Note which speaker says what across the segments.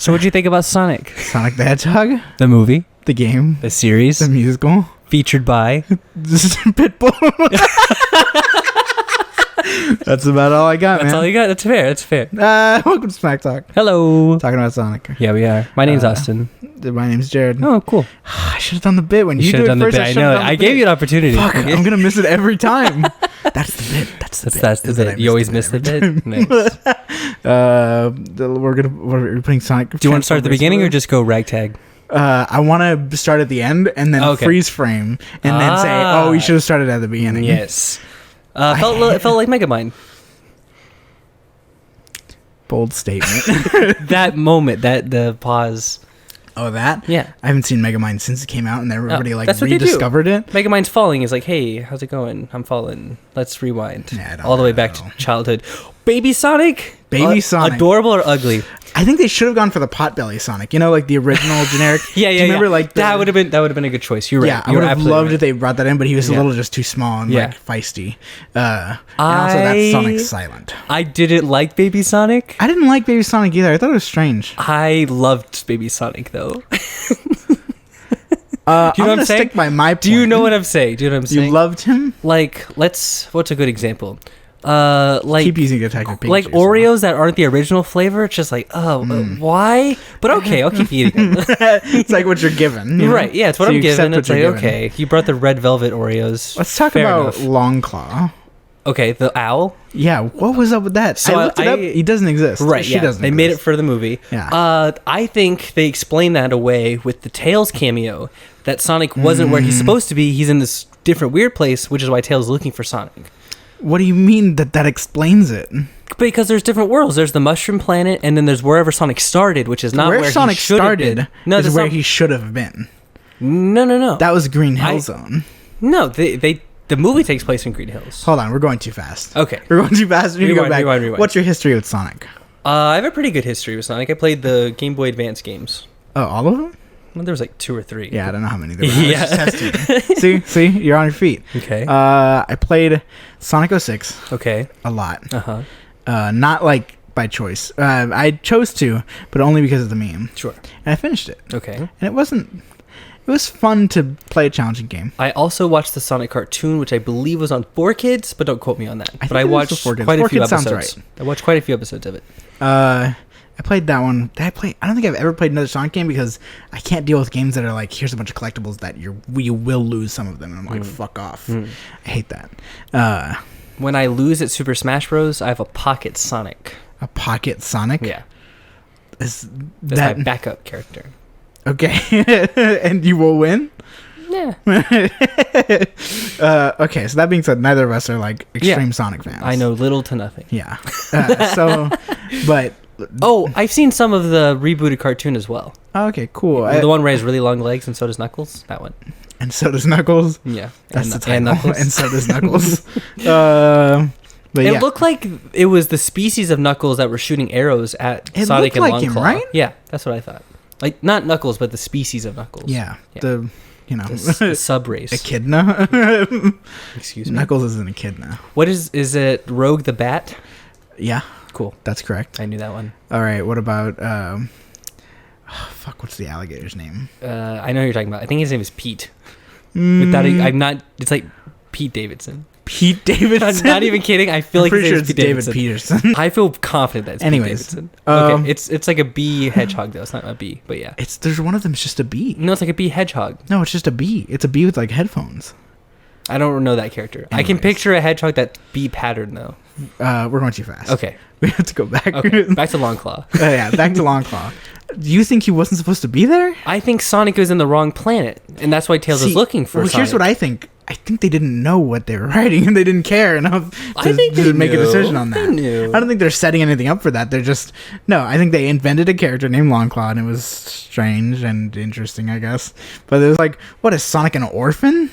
Speaker 1: So what'd you think about Sonic?
Speaker 2: Sonic the Hedgehog,
Speaker 1: The movie,
Speaker 2: the game,
Speaker 1: the series,
Speaker 2: the musical,
Speaker 1: featured by...
Speaker 2: Pitbull. That's about all I got,
Speaker 1: That's
Speaker 2: man.
Speaker 1: all you got? That's fair. That's fair.
Speaker 2: Welcome to Smack Talk.
Speaker 1: Hello.
Speaker 2: Talking about Sonic.
Speaker 1: Yeah, we are. My name's Austin.
Speaker 2: My name's Jared.
Speaker 1: Oh, cool.
Speaker 2: I should have done the bit when you
Speaker 1: should
Speaker 2: do
Speaker 1: have
Speaker 2: it
Speaker 1: done the
Speaker 2: first.
Speaker 1: bit. I know. I gave you an opportunity.
Speaker 2: Fuck, I'm gonna miss it every time. That's the bit. That's the bit.
Speaker 1: That's the
Speaker 2: is that I
Speaker 1: bit. You always miss the bit. Nice.
Speaker 2: We're putting Sonic.
Speaker 1: Do you want to start at the beginning or just go ragtag?
Speaker 2: I want to start at the end and then freeze frame and then say, "Oh, we should have started at the beginning."
Speaker 1: Yes. It felt like Megamind.
Speaker 2: Bold statement.
Speaker 1: That moment, the pause.
Speaker 2: Oh, that?
Speaker 1: Yeah.
Speaker 2: I haven't seen Megamind since it came out, and everybody
Speaker 1: that's what they do.
Speaker 2: rediscovered it.
Speaker 1: Megamind's falling is like, hey, how's it going? I'm falling. Let's rewind.
Speaker 2: Yeah, I don't
Speaker 1: all the way
Speaker 2: know.
Speaker 1: back to childhood. Baby Sonic?
Speaker 2: Baby Sonic.
Speaker 1: Adorable or ugly?
Speaker 2: I think they should have gone for the Potbelly Sonic. You know, like the original generic.
Speaker 1: Yeah.
Speaker 2: Do you remember, like
Speaker 1: that would have been a good choice. You're right.
Speaker 2: Yeah, I would have loved if they brought that in, but he was a little just too small and like feisty. And also that Sonic's silent.
Speaker 1: I didn't like Baby Sonic.
Speaker 2: I didn't like Baby Sonic either. I thought it was strange.
Speaker 1: I loved Baby Sonic though.
Speaker 2: Do you know what I'm saying? Stick by my point.
Speaker 1: Do you know what I'm saying?
Speaker 2: You loved him?
Speaker 1: Like, what's a good example? Like
Speaker 2: keep using Detective Pikachu.
Speaker 1: Like Oreos that aren't the original flavor. It's just like, why? But okay, I'll keep eating them.
Speaker 2: It's like what you're given.
Speaker 1: You're right. Yeah, it's what I'm given. It's like, okay, you brought the red velvet Oreos.
Speaker 2: Let's talk about Longclaw.
Speaker 1: Okay, the owl.
Speaker 2: Yeah, what was up with that? So I looked it up. He doesn't exist.
Speaker 1: Right.
Speaker 2: She doesn't.
Speaker 1: They made it for the movie.
Speaker 2: Yeah.
Speaker 1: I think they explained that away with the Tails cameo. That Sonic wasn't where he's supposed to be. He's in this different weird place, which is why Tails is looking for Sonic.
Speaker 2: What do you mean that explains it?
Speaker 1: Because there's different worlds. There's the Mushroom Planet, and then there's wherever Sonic started, which is not where
Speaker 2: Sonic
Speaker 1: he started.
Speaker 2: No, is where he should have been.
Speaker 1: No.
Speaker 2: That was Green Hill Zone.
Speaker 1: No, the movie takes place in Green Hills.
Speaker 2: Hold on, we're going too fast.
Speaker 1: Okay,
Speaker 2: we're going too fast. We need to go back.
Speaker 1: Rewind.
Speaker 2: What's your history with Sonic?
Speaker 1: I have a pretty good history with Sonic. I played the Game Boy Advance games.
Speaker 2: Oh, all of them?
Speaker 1: Well, there was like 2 or 3.
Speaker 2: Yeah, I don't know how many there were. Yeah. See, you're on your feet.
Speaker 1: Okay.
Speaker 2: I played Sonic 06.
Speaker 1: Okay.
Speaker 2: A lot.
Speaker 1: Uh-huh.
Speaker 2: Not like by choice. I chose to, but only because of the meme.
Speaker 1: Sure.
Speaker 2: And I finished it.
Speaker 1: Okay.
Speaker 2: And it was fun to play a challenging game.
Speaker 1: I also watched the Sonic cartoon, which I believe was on 4Kids, but don't quote me on that. But I watched quite a few episodes.
Speaker 2: Right.
Speaker 1: I watched quite a few episodes of it.
Speaker 2: I played that one. I don't think I've ever played another Sonic game because I can't deal with games that are like, here's a bunch of collectibles that you will lose some of them. And I'm like, fuck off. I hate that.
Speaker 1: When I lose at Super Smash Bros., I have a Pocket Sonic.
Speaker 2: A Pocket Sonic?
Speaker 1: Yeah.
Speaker 2: That's
Speaker 1: my backup character.
Speaker 2: Okay. And you will win?
Speaker 1: Yeah.
Speaker 2: Okay, so that being said, neither of us are like extreme Sonic fans.
Speaker 1: I know little to nothing.
Speaker 2: Yeah. But...
Speaker 1: Oh, I've seen some of the rebooted cartoon as well.
Speaker 2: Oh, okay, cool.
Speaker 1: The one where he has really long legs and so does Knuckles? That one.
Speaker 2: And so does Knuckles?
Speaker 1: Yeah.
Speaker 2: That's the title. And so does Knuckles. But
Speaker 1: it looked like it was the species of Knuckles that were shooting arrows at Sonic and Longclaw. Him, right? Yeah, that's what I thought. Like, not Knuckles, but the species of Knuckles.
Speaker 2: Yeah. The
Speaker 1: sub-race.
Speaker 2: Echidna.
Speaker 1: Excuse me.
Speaker 2: Knuckles isn't Echidna.
Speaker 1: What is it Rogue the Bat?
Speaker 2: Yeah.
Speaker 1: Cool.
Speaker 2: That's correct.
Speaker 1: I knew that one.
Speaker 2: All right, what about... what's the alligator's name?
Speaker 1: I know who you're talking about. I think his name is Pete. It's like Pete Davidson.
Speaker 2: Pete Davidson?
Speaker 1: I'm not even kidding. I feel like
Speaker 2: pretty sure it's
Speaker 1: Pete
Speaker 2: David
Speaker 1: Davidson.
Speaker 2: Peterson.
Speaker 1: I feel confident that it's Pete Davidson. Okay, it's like a bee hedgehog though. It's not a bee, but yeah.
Speaker 2: There's one of them. It's just a bee.
Speaker 1: No, it's like a bee hedgehog.
Speaker 2: No, it's just a bee. It's a bee with like headphones.
Speaker 1: I don't know that character. Anyways. I can picture a hedgehog that bee pattern though.
Speaker 2: We're going too fast.
Speaker 1: Okay.
Speaker 2: We have to go back.
Speaker 1: Okay, back to Longclaw.
Speaker 2: Yeah, back to Longclaw. Do you think he wasn't supposed to be there?
Speaker 1: I think Sonic was in the wrong planet, and that's why Tails is looking for Sonic.
Speaker 2: Here's what I think. I think they didn't know what they were writing, and they didn't care enough to make a decision on that.
Speaker 1: They knew.
Speaker 2: I don't think they're setting anything up for that. They're just... No, I think they invented a character named Longclaw, and it was strange and interesting, I guess. But it was like, what, is Sonic an orphan?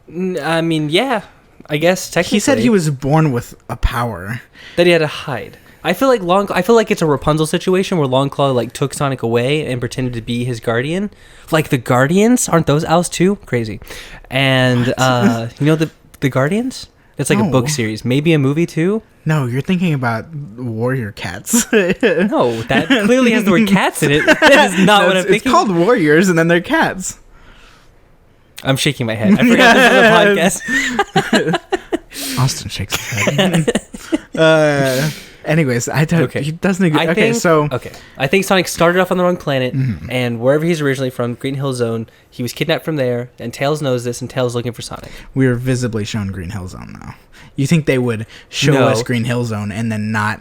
Speaker 1: I mean, yeah. I guess technically.
Speaker 2: He said he was born with a power
Speaker 1: that he had to hide. I feel like it's a Rapunzel situation where Longclaw like took Sonic away and pretended to be his guardian. Like the Guardians, aren't those owls too? Crazy. And you know the Guardians? It's like a book
Speaker 2: No.
Speaker 1: series, maybe a movie too.
Speaker 2: No, you're thinking about Warrior Cats.
Speaker 1: No, that clearly has the word cats in it. That is not what I'm
Speaker 2: It's
Speaker 1: thinking.
Speaker 2: called Warriors, and then they're cats.
Speaker 1: I'm shaking my head. I forgot this was a podcast.
Speaker 2: Austin shakes his head. Anyways, I don't.
Speaker 1: Okay.
Speaker 2: He doesn't agree.
Speaker 1: I
Speaker 2: Okay,
Speaker 1: think,
Speaker 2: so
Speaker 1: okay. I think Sonic started off on the wrong planet,
Speaker 2: Mhm.
Speaker 1: and wherever he's originally from, Green Hill Zone, he was kidnapped from there, and Tails knows this, and Tails is looking for Sonic.
Speaker 2: we were visibly shown Green Hill Zone now. You think they would show
Speaker 1: No.
Speaker 2: us Green Hill Zone and then not,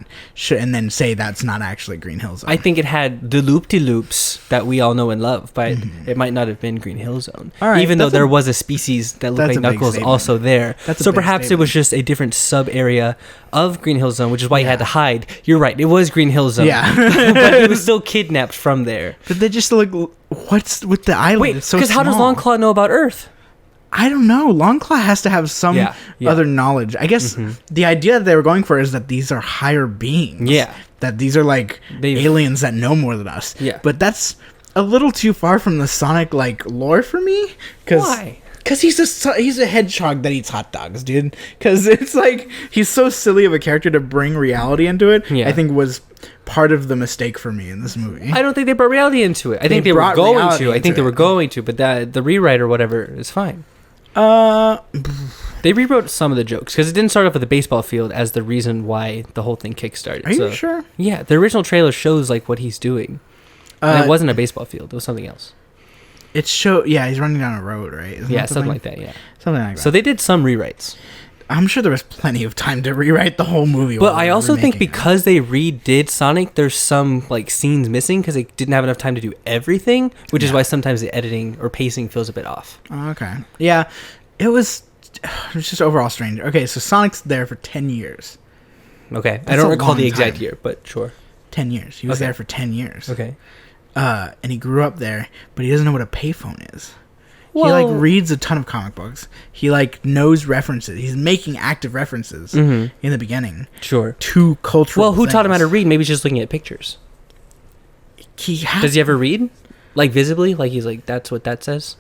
Speaker 2: and then say that's not actually Green Hill Zone?
Speaker 1: I think it had the loop-de-loops that we all know and love, but it might not have been Green Hill Zone.
Speaker 2: All right,
Speaker 1: Even though
Speaker 2: that's
Speaker 1: there was a species that looked
Speaker 2: that's
Speaker 1: like
Speaker 2: a big
Speaker 1: Knuckles
Speaker 2: statement.
Speaker 1: also there.
Speaker 2: That's a
Speaker 1: So
Speaker 2: big
Speaker 1: perhaps it was just a different sub-area of Green Hill Zone, which is why he had to hide. You're right, it was Green Hill Zone.
Speaker 2: Yeah.
Speaker 1: But he was still kidnapped from there.
Speaker 2: But they just look. What's with the island?
Speaker 1: Wait,
Speaker 2: It's so
Speaker 1: because how does
Speaker 2: small.
Speaker 1: Longclaw know about Earth?
Speaker 2: I don't know. Longclaw has to have some
Speaker 1: Yeah, yeah.
Speaker 2: other knowledge. I guess the idea that they were going for is that these are higher beings.
Speaker 1: Yeah.
Speaker 2: That these are like
Speaker 1: They've-
Speaker 2: aliens that know more than us.
Speaker 1: Yeah.
Speaker 2: But that's a little too far from the Sonic like lore for me.
Speaker 1: Why?
Speaker 2: Because he's a hedgehog that eats hot dogs, dude. Because it's like he's so silly of a character to bring reality into it.
Speaker 1: Yeah.
Speaker 2: I think was part of the mistake for me in this movie.
Speaker 1: I don't think they brought reality into it. I think they were
Speaker 2: brought
Speaker 1: going
Speaker 2: reality
Speaker 1: to. I
Speaker 2: into
Speaker 1: think they
Speaker 2: it.
Speaker 1: were going to, but the rewrite or whatever is fine.
Speaker 2: Uh,
Speaker 1: They rewrote some of the jokes because it didn't start off with the baseball field as the reason why the whole thing kickstarted.
Speaker 2: are you
Speaker 1: So,
Speaker 2: sure?
Speaker 1: Yeah, the original trailer shows like what he's doing. And it wasn't a baseball field; it was something else.
Speaker 2: It's yeah, he's running down a road, right? Isn't
Speaker 1: Yeah,
Speaker 2: that the
Speaker 1: something
Speaker 2: thing?
Speaker 1: like that. Yeah.
Speaker 2: Something like that.
Speaker 1: So they did some rewrites,
Speaker 2: I'm sure there was plenty of time to rewrite the whole movie.
Speaker 1: but
Speaker 2: while
Speaker 1: I
Speaker 2: they were
Speaker 1: also think
Speaker 2: remaking it.
Speaker 1: because they redid Sonic, there's some like scenes missing because they didn't have enough time to do everything, which is
Speaker 2: Yeah.
Speaker 1: why sometimes the editing or pacing feels a bit off.
Speaker 2: Oh, okay. Yeah, it was just overall strange. Okay, so Sonic's there for 10 years.
Speaker 1: Okay, I
Speaker 2: That's
Speaker 1: don't
Speaker 2: a
Speaker 1: recall the
Speaker 2: long
Speaker 1: exact
Speaker 2: time.
Speaker 1: year, but sure.
Speaker 2: 10 years. He was
Speaker 1: Okay.
Speaker 2: there for 10 years.
Speaker 1: Okay.
Speaker 2: And he grew up there, but he doesn't know what a payphone is.
Speaker 1: Well-
Speaker 2: he like reads a ton of comic books. He like knows references. He's making active references in the beginning
Speaker 1: Sure.
Speaker 2: to cultural.
Speaker 1: Well, who taught him how to
Speaker 2: things.
Speaker 1: read? Maybe he's just looking at pictures. Does he ever read? Like visibly? Like he's like, that's what that says?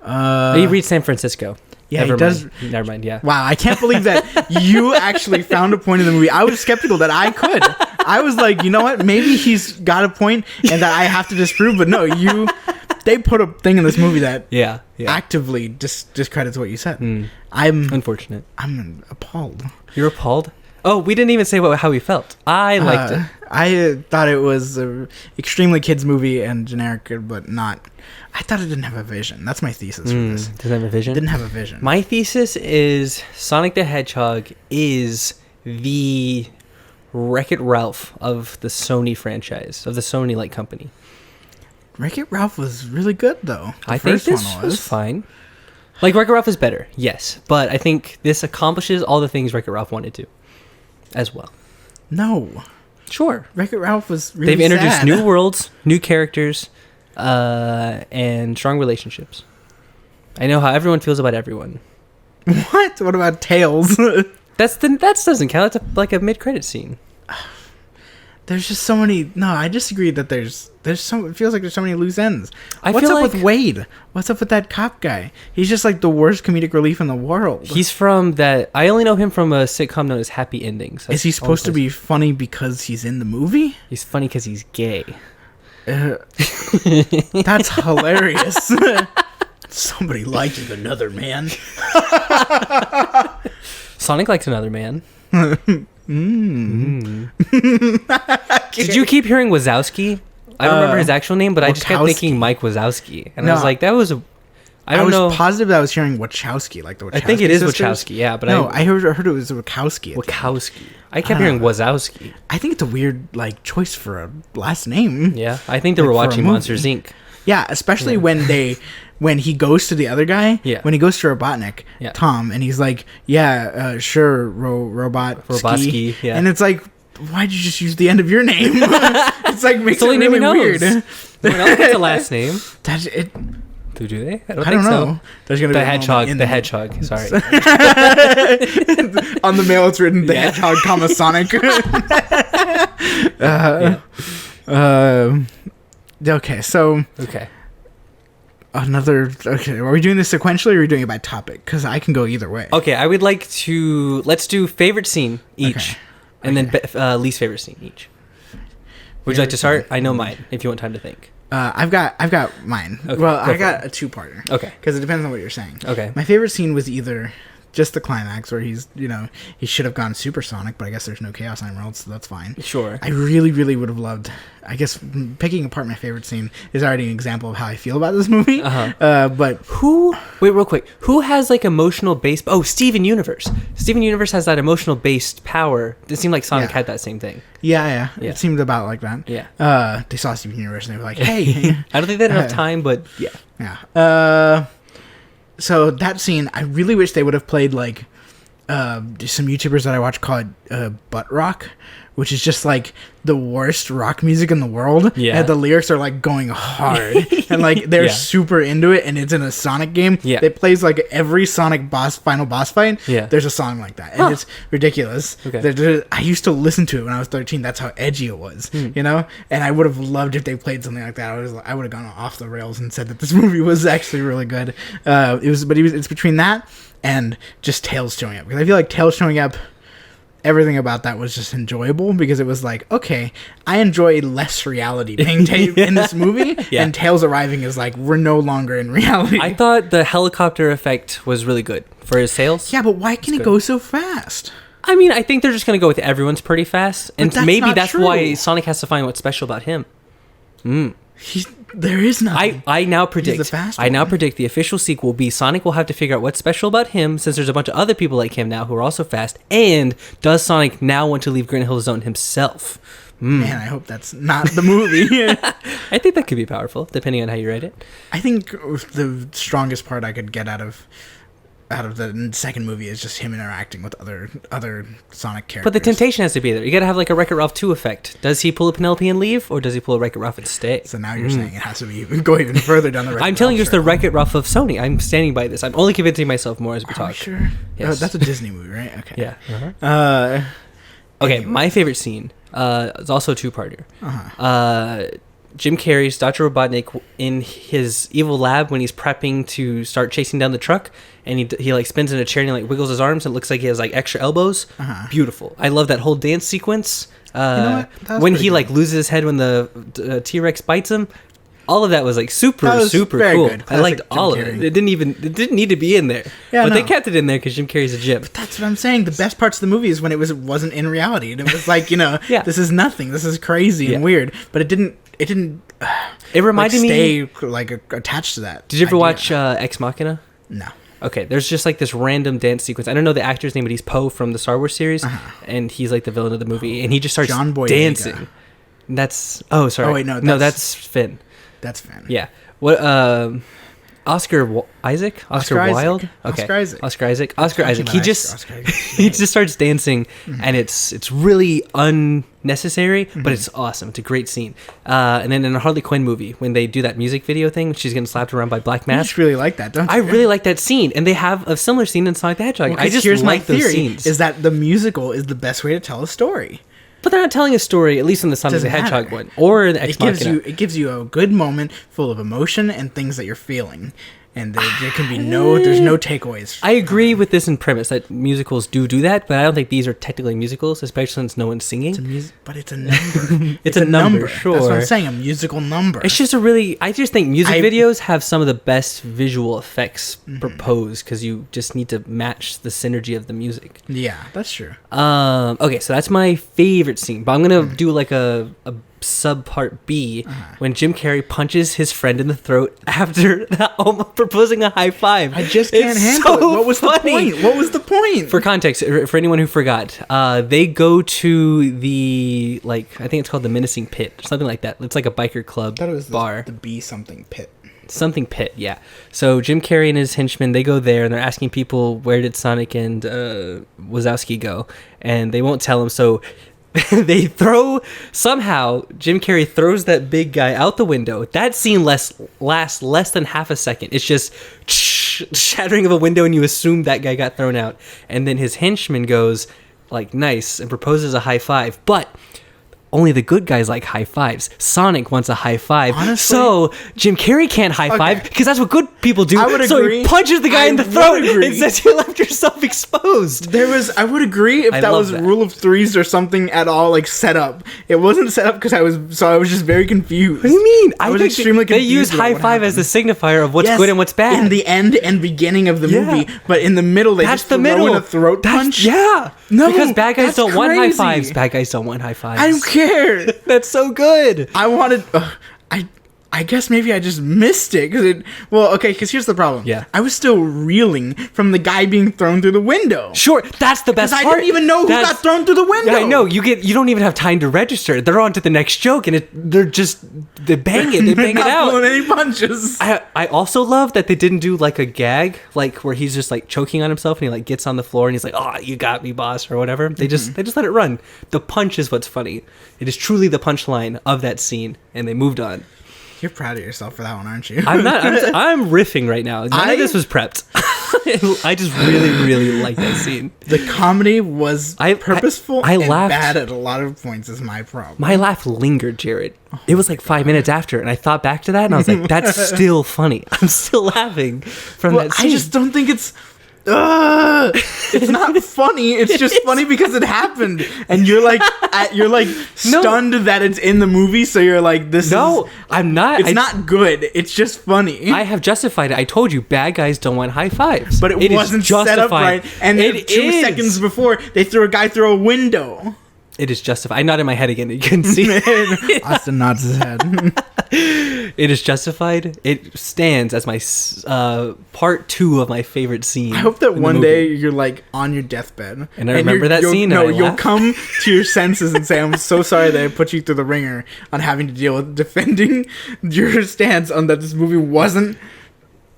Speaker 1: He reads San Francisco.
Speaker 2: Yeah,
Speaker 1: Never
Speaker 2: he does.
Speaker 1: mind. Never mind, yeah.
Speaker 2: Wow, I can't believe that you actually found a point in the movie. I was skeptical that I could. I was like, you know what? Maybe he's got a point and that I have to disprove. But no, they put a thing in this movie that
Speaker 1: Yeah. Yeah.
Speaker 2: actively discredits what you said.
Speaker 1: Hmm.
Speaker 2: I'm
Speaker 1: Unfortunate.
Speaker 2: appalled.
Speaker 1: You're appalled? Oh, we didn't even say how we felt. I liked it.
Speaker 2: I thought it was a extremely kids movie and generic, but not. I thought it didn't have a vision. That's my thesis for this.
Speaker 1: Does that have a
Speaker 2: It
Speaker 1: vision?
Speaker 2: didn't have a vision.
Speaker 1: My thesis is Sonic the Hedgehog is the Wreck-It Ralph of the Sony franchise, of the Sony like company.
Speaker 2: Wreck-It Ralph was really good though. The
Speaker 1: I think
Speaker 2: first
Speaker 1: this
Speaker 2: one
Speaker 1: was fine. Like Wreck-It Ralph is better, yes, but I think this accomplishes all the things Wreck-It Ralph wanted to, as well.
Speaker 2: No,
Speaker 1: Sure,
Speaker 2: Wreck-It Ralph was really
Speaker 1: they've introduced
Speaker 2: sad.
Speaker 1: new worlds, new characters, and strong relationships. I know how everyone feels about everyone.
Speaker 2: What? What about Tails?
Speaker 1: That doesn't count. That's like a mid-credit scene.
Speaker 2: There's just so many. No, I disagree that there's so. It feels like there's so many loose ends.
Speaker 1: I
Speaker 2: What's
Speaker 1: feel
Speaker 2: up
Speaker 1: like-
Speaker 2: with Wade? What's up with that cop guy? He's just like the worst comedic relief in the world.
Speaker 1: He's from that. I only know him from a sitcom known as Happy Endings.
Speaker 2: Is he
Speaker 1: That's
Speaker 2: supposed to
Speaker 1: all-
Speaker 2: be funny because he's in the movie?
Speaker 1: He's funny because he's gay.
Speaker 2: That's hilarious. Somebody liked another man.
Speaker 1: Sonic likes another man. Did you keep hearing Wazowski? I don't remember his actual name, but I just kept
Speaker 2: Wachowski.
Speaker 1: thinking Mike Wazowski, and I
Speaker 2: No,
Speaker 1: was like, that was a. I don't
Speaker 2: was
Speaker 1: know.
Speaker 2: positive that I was hearing Wachowski, like the Wachowski
Speaker 1: I think it is
Speaker 2: sisters.
Speaker 1: Wachowski, yeah, but
Speaker 2: No,
Speaker 1: I
Speaker 2: I heard it was Wachowski.
Speaker 1: Wachowski. I kept hearing Wazowski.
Speaker 2: I think it's a weird like choice for a last name.
Speaker 1: Yeah, I think they were
Speaker 2: Like for a
Speaker 1: watching
Speaker 2: movie.
Speaker 1: Monsters Inc.
Speaker 2: Yeah, especially when he goes to the other guy.
Speaker 1: Yeah.
Speaker 2: When he goes to Robotnik,
Speaker 1: Yeah.
Speaker 2: Tom, and he's like, "Yeah, sure, Robot
Speaker 1: Robotsky, yeah.
Speaker 2: And it's like, why'd you just use the end of your name? It's like makes
Speaker 1: It's the only
Speaker 2: it
Speaker 1: name
Speaker 2: really
Speaker 1: he
Speaker 2: weird.
Speaker 1: knows. No one else has a last name.
Speaker 2: That's it.
Speaker 1: Do they? I
Speaker 2: I don't
Speaker 1: think
Speaker 2: know.
Speaker 1: so.
Speaker 2: There's gonna
Speaker 1: The
Speaker 2: be a moment
Speaker 1: hedgehog.
Speaker 2: in
Speaker 1: The hedgehog. Sorry.
Speaker 2: On the mail, it's written the
Speaker 1: Yeah.
Speaker 2: hedgehog, comma Sonic.
Speaker 1: Yeah.
Speaker 2: Okay, so
Speaker 1: Okay.
Speaker 2: Okay, are we doing this sequentially or are we doing it by topic? Because I can go either way.
Speaker 1: Okay, I would like to let's do favorite scene each,
Speaker 2: Okay.
Speaker 1: and then least favorite scene each. Would you like to start? I know mine. If you want time to think.
Speaker 2: I've got mine.
Speaker 1: Okay,
Speaker 2: Well,
Speaker 1: go
Speaker 2: I
Speaker 1: for
Speaker 2: got a two-parter.
Speaker 1: Okay.
Speaker 2: Because it depends on what you're saying.
Speaker 1: Okay.
Speaker 2: My favorite scene was either just the climax where he's, he should have gone supersonic, but I guess there's no Chaos Emerald, so that's fine.
Speaker 1: Sure.
Speaker 2: I really, really would have loved, I guess, picking apart my favorite scene is already an example of how I feel about this movie. But
Speaker 1: Wait, real quick. Who has like emotional base? Oh, Steven Universe. Steven Universe has that emotional based power. It seemed like Sonic
Speaker 2: Yeah.
Speaker 1: had that same thing.
Speaker 2: yeah,
Speaker 1: Yeah.
Speaker 2: it seemed about like that.
Speaker 1: Yeah.
Speaker 2: They saw Steven Universe and they were like, hey.
Speaker 1: I don't think they had enough time, but yeah.
Speaker 2: Yeah. So that scene, I really wish they would have played like some YouTubers that I watch call it butt rock, which is just like the worst rock music in the world.
Speaker 1: Yeah.
Speaker 2: And the lyrics are like going hard and like they're
Speaker 1: Yeah.
Speaker 2: super into it, and it's in a Sonic game.
Speaker 1: Yeah.
Speaker 2: It plays like every Sonic final boss fight.
Speaker 1: Yeah.
Speaker 2: There's a song like that, and it's ridiculous.
Speaker 1: Okay.
Speaker 2: I used to listen to it when I was 13. That's how edgy it was, And I would have loved if they played something like that. I would have gone off the rails and said that this movie was actually really good. It's between that and just Tails showing up, because I feel like Tails showing up, everything about that was just enjoyable, because it was like, okay, I enjoy less reality being in this movie,
Speaker 1: Yeah.
Speaker 2: and Tails arriving is like, we're no longer in reality.
Speaker 1: I thought the helicopter effect was really good for his sails.
Speaker 2: Yeah, but why can it
Speaker 1: good.
Speaker 2: go so fast?
Speaker 1: I mean, I think they're just gonna go with everyone's pretty fast, and
Speaker 2: that's
Speaker 1: maybe
Speaker 2: not
Speaker 1: that's
Speaker 2: true.
Speaker 1: why Sonic has to find what's special about him.
Speaker 2: There is nothing.
Speaker 1: I now predict.
Speaker 2: the fast
Speaker 1: I now
Speaker 2: one.
Speaker 1: predict the official sequel will be Sonic will have to figure out what's special about him, since there's a bunch of other people like him now who are also fast. And does Sonic now want to leave Green Hill Zone himself?
Speaker 2: Man, I hope that's not the movie.
Speaker 1: I think that could be powerful, depending on how you write it.
Speaker 2: I think the strongest part I could get out of the second movie is just him interacting with other Sonic characters.
Speaker 1: But the temptation has to be there. You gotta have like a Wreck-It Ralph 2 effect. Does he pull a Penelope and leave, or does he pull a Wreck-It Ralph and stay?
Speaker 2: So now you're saying it has to be go even further down the.
Speaker 1: I'm telling you, it's the Wreck-It Ralph of Sony. I'm standing by this. I'm only convincing myself more as we
Speaker 2: Are
Speaker 1: talk.
Speaker 2: we sure?
Speaker 1: Yes.
Speaker 2: Oh, that's a Disney movie, right? Okay.
Speaker 1: Yeah. Okay, my favorite scene is also a two-parter. Jim Carrey's Dr. Robotnik in his evil lab when he's prepping to start chasing down the truck, and he like spins in a chair and he like wiggles his arms and it looks like he has like extra elbows. Beautiful. I love that whole dance sequence.
Speaker 2: what? That was
Speaker 1: When
Speaker 2: pretty
Speaker 1: he
Speaker 2: good.
Speaker 1: like loses his head when the T-Rex bites him. All of that was like
Speaker 2: That
Speaker 1: super
Speaker 2: was
Speaker 1: super
Speaker 2: very
Speaker 1: cool.
Speaker 2: good.
Speaker 1: I liked
Speaker 2: Classic Jim
Speaker 1: all of
Speaker 2: Carrey.
Speaker 1: it. It didn't need to be in there.
Speaker 2: Yeah,
Speaker 1: but they
Speaker 2: no.
Speaker 1: kept it in there because Jim Carrey's a Jim.
Speaker 2: That's what I'm saying. The best parts of the movie is when it wasn't in reality, and it was like,
Speaker 1: Yeah.
Speaker 2: this is nothing. This is crazy
Speaker 1: Yeah.
Speaker 2: and weird. But it didn't.
Speaker 1: It reminded me.
Speaker 2: stay like attached to that.
Speaker 1: Did you ever
Speaker 2: idea.
Speaker 1: watch Ex Machina?
Speaker 2: No.
Speaker 1: Okay, there's just like this random dance sequence. I don't know the actor's name, but he's Poe from the Star Wars series, and he's like the villain of the movie, and he just starts
Speaker 2: John Boyega.
Speaker 1: dancing. And that's sorry.
Speaker 2: Oh, wait, no,
Speaker 1: that's Finn.
Speaker 2: That's Finn.
Speaker 1: Yeah. What? Isaac? Oscar
Speaker 2: Isaac.
Speaker 1: Wilde?
Speaker 2: Oscar Isaac.
Speaker 1: Oscar Isaac. Oscar Isaac. He
Speaker 2: about
Speaker 1: just
Speaker 2: Oscar Isaac.
Speaker 1: he just starts dancing, and it's really unnecessary,
Speaker 2: Mm-hmm.
Speaker 1: but it's awesome. It's a great scene. And then in a Harley Quinn movie, when they do that music video thing, she's getting slapped around by Black
Speaker 2: I
Speaker 1: Mask.
Speaker 2: just really like that, don't you?
Speaker 1: I really like that scene, and they have a similar scene in Sonic the Hedgehog.
Speaker 2: Well,
Speaker 1: I
Speaker 2: 'cause
Speaker 1: just
Speaker 2: here's
Speaker 1: like
Speaker 2: my
Speaker 1: those
Speaker 2: theory:
Speaker 1: scenes.
Speaker 2: is that the musical is the best way to tell a story.
Speaker 1: But they're not telling a story, at least in the Sonic the
Speaker 2: Doesn't
Speaker 1: Hedgehog
Speaker 2: matter.
Speaker 1: one, or in the Ex Machina.
Speaker 2: It gives you a good moment full of emotion and things that you're feeling, and there can be there's no takeaways.
Speaker 1: I agree with this in premise that musicals do that, but I don't think these are technically musicals, especially since no one's singing.
Speaker 2: But it's a number.
Speaker 1: It's a number, sure.
Speaker 2: That's what I'm saying. A musical number.
Speaker 1: It's just I just think music videos have some of the best visual effects proposed because you just need to match the synergy of the music.
Speaker 2: Yeah, that's true.
Speaker 1: Okay, so that's my favorite scene, but I'm gonna do like a subpart B when Jim Carrey punches his friend in the throat after proposing a high five.
Speaker 2: I just can't handle it. What was the point? What was the point?
Speaker 1: For context, for anyone who forgot, they go to the I think it's called the Menacing Pit or something like that. It's like a biker club
Speaker 2: I thought it was
Speaker 1: bar.
Speaker 2: the B something pit.
Speaker 1: Something pit, yeah. So Jim Carrey and his henchmen, they go there and they're asking people where did Sonic and Wazowski go, and they won't tell them. So they somehow Jim Carrey throws that big guy out the window. That scene lasts less than half a second. It's just shattering of a window, and you assume that guy got thrown out. And then his henchman goes like nice and proposes a high five, but only the good guys like high fives. Sonic wants a high five.
Speaker 2: Honestly-
Speaker 1: so Jim Carrey can't high five because that's what good people do.
Speaker 2: I would
Speaker 1: so
Speaker 2: agree.
Speaker 1: he punches the guy
Speaker 2: I
Speaker 1: in the
Speaker 2: would
Speaker 1: throat
Speaker 2: agree.
Speaker 1: and says you left yourself exposed.
Speaker 2: I would agree if
Speaker 1: I
Speaker 2: that
Speaker 1: love
Speaker 2: was
Speaker 1: that.
Speaker 2: rule of threes or something at all, like set up. It wasn't set up because I was just very confused.
Speaker 1: What do you mean?
Speaker 2: I was
Speaker 1: think
Speaker 2: extremely
Speaker 1: They
Speaker 2: confused.
Speaker 1: use
Speaker 2: about
Speaker 1: high
Speaker 2: what
Speaker 1: five as the
Speaker 2: happened.
Speaker 1: signifier of what's
Speaker 2: Yes,
Speaker 1: good and what's bad.
Speaker 2: in the end and beginning of the
Speaker 1: Yeah.
Speaker 2: movie, but in the middle they
Speaker 1: That's
Speaker 2: just
Speaker 1: the
Speaker 2: throw
Speaker 1: middle.
Speaker 2: in a throat
Speaker 1: That's-
Speaker 2: punch.
Speaker 1: Yeah.
Speaker 2: No,
Speaker 1: because bad guys
Speaker 2: that's
Speaker 1: don't want high
Speaker 2: crazy.
Speaker 1: fives. Bad guys don't want high fives.
Speaker 2: I don't care.
Speaker 1: That's so good.
Speaker 2: I wanted. I guess maybe I just missed it because here's the problem.
Speaker 1: Yeah.
Speaker 2: I was still reeling from the guy being thrown through the window.
Speaker 1: Sure, that's the best
Speaker 2: Because I
Speaker 1: part.
Speaker 2: didn't even know who
Speaker 1: That's-
Speaker 2: got thrown through the window.
Speaker 1: Yeah, I know. You don't even have time to register. They're on to the next joke, and they bang it. They
Speaker 2: They're
Speaker 1: bang it
Speaker 2: not
Speaker 1: out.
Speaker 2: pulling any punches.
Speaker 1: I also love that they didn't do like a gag, like where he's just like choking on himself and he like gets on the floor and he's like, "Oh, you got me, boss," or whatever. They just let it run. The punch is what's funny. It is truly the punchline of that scene, and they moved on.
Speaker 2: You're proud of yourself for that one, aren't you?
Speaker 1: I'm not. I'm riffing right now. None of this was prepped. I just really like that scene.
Speaker 2: The comedy was purposeful
Speaker 1: I
Speaker 2: and
Speaker 1: laughed.
Speaker 2: bad at a lot of points is my problem.
Speaker 1: My laugh lingered, Jared. It was like 5 minutes after, and I thought back to that, and I was like, "That's still funny." I'm still laughing from
Speaker 2: Well,
Speaker 1: that scene.
Speaker 2: I just don't think it's not funny. It's just funny because it happened, and you're like stunned that it's in the movie. So you're like,
Speaker 1: no, I'm not.
Speaker 2: It's not good. It's just funny.
Speaker 1: I have justified it. I told you, bad guys don't want high fives.
Speaker 2: but it
Speaker 1: is
Speaker 2: wasn't set up right. And then
Speaker 1: It
Speaker 2: 2
Speaker 1: is.
Speaker 2: seconds before, they threw a guy through a window.
Speaker 1: It is justified. I nodded my head again. You couldn't see.
Speaker 2: Austin nods his head.
Speaker 1: It is justified. It stands as my part 2 of my favorite scene.
Speaker 2: I hope that
Speaker 1: in the
Speaker 2: one
Speaker 1: movie.
Speaker 2: day you're like on your deathbed
Speaker 1: And I remember that scene and
Speaker 2: No,
Speaker 1: I
Speaker 2: you'll
Speaker 1: laugh.
Speaker 2: come to your senses and say, "I'm so sorry that I put you through the ringer on having to deal with defending your stance on that this movie wasn't."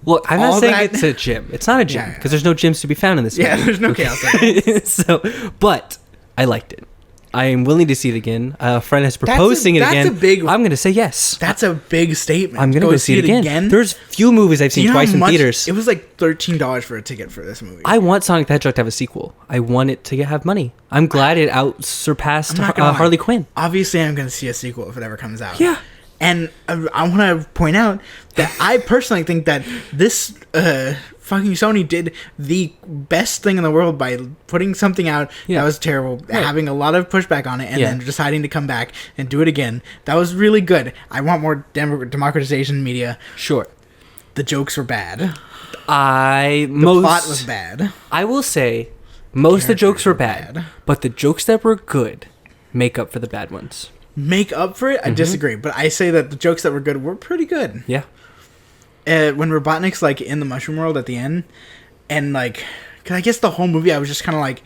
Speaker 1: Look, I'm
Speaker 2: all
Speaker 1: not saying
Speaker 2: that-
Speaker 1: it's a gym. It's not a gym
Speaker 2: Yeah.
Speaker 1: because there's no gyms to be found in this.
Speaker 2: Yeah,
Speaker 1: movie.
Speaker 2: there's no chaos. There.
Speaker 1: So, but I liked it. I am willing to see it again. A friend has proposed seeing it
Speaker 2: that's
Speaker 1: again.
Speaker 2: a big-
Speaker 1: I'm going to say yes.
Speaker 2: That's a big statement.
Speaker 1: I'm going to go see it again. There's few movies I've
Speaker 2: Do you
Speaker 1: seen
Speaker 2: know
Speaker 1: twice
Speaker 2: how
Speaker 1: in
Speaker 2: much-
Speaker 1: theaters.
Speaker 2: It was like $13 for a ticket for this movie.
Speaker 1: I want Sonic the Hedgehog to have a sequel. I want it to have money. I'm glad it surpassed
Speaker 2: I'm not gonna lie.
Speaker 1: Harley Quinn.
Speaker 2: Obviously, I'm going to see a sequel if it ever comes out.
Speaker 1: Yeah.
Speaker 2: And I want to point out that I personally think that this fucking Sony did the best thing in the world by putting something out
Speaker 1: Yeah.
Speaker 2: that was terrible, having a lot of pushback on it, and
Speaker 1: Yeah.
Speaker 2: then deciding to come back and do it again. That was really good. I want more democratization in media.
Speaker 1: Sure.
Speaker 2: The jokes were bad. The
Speaker 1: The
Speaker 2: plot was bad.
Speaker 1: I will say most of the jokes were
Speaker 2: Characters were
Speaker 1: bad, but the jokes that were good make up for the bad ones.
Speaker 2: Make up for it? I disagree, but I say that the jokes that were good were pretty good.
Speaker 1: Yeah.
Speaker 2: When Robotnik's like in the mushroom world at the end, and like, cause I guess the whole movie I was just kind of like,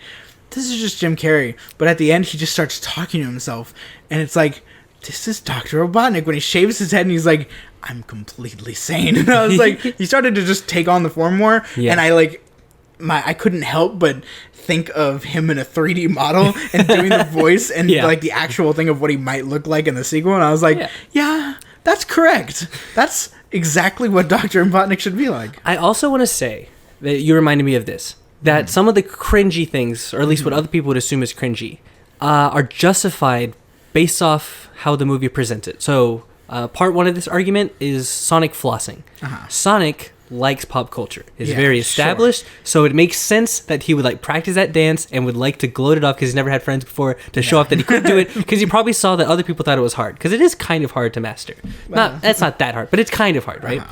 Speaker 2: this is just Jim Carrey. But at the end, he just starts talking to himself, and it's like, this is Dr. Robotnik. When he shaves his head and he's like, I'm completely sane. And I was like, he started to just take on the form more,
Speaker 1: Yeah.
Speaker 2: and I couldn't help but think of him in a 3D model and doing the voice and
Speaker 1: Yeah.
Speaker 2: like the actual thing of what he might look like in the sequel. And I was like, yeah, that's correct. That's exactly what Dr. Robotnik should be like.
Speaker 1: I also want to say that you reminded me of this. That some of the cringy things, or at least what other people would assume is cringy, are justified based off how the movie presents it. So, part 1 of this argument is Sonic flossing. Sonic likes pop culture. It's
Speaker 2: Yeah,
Speaker 1: very
Speaker 2: sure.
Speaker 1: established, so it makes sense that he would like practice that dance and would like to gloat it off because he's never had friends before to show off that he could do it because he probably saw that other people thought it was hard because it is kind of hard to master. That's not that hard, but it's kind of hard, right?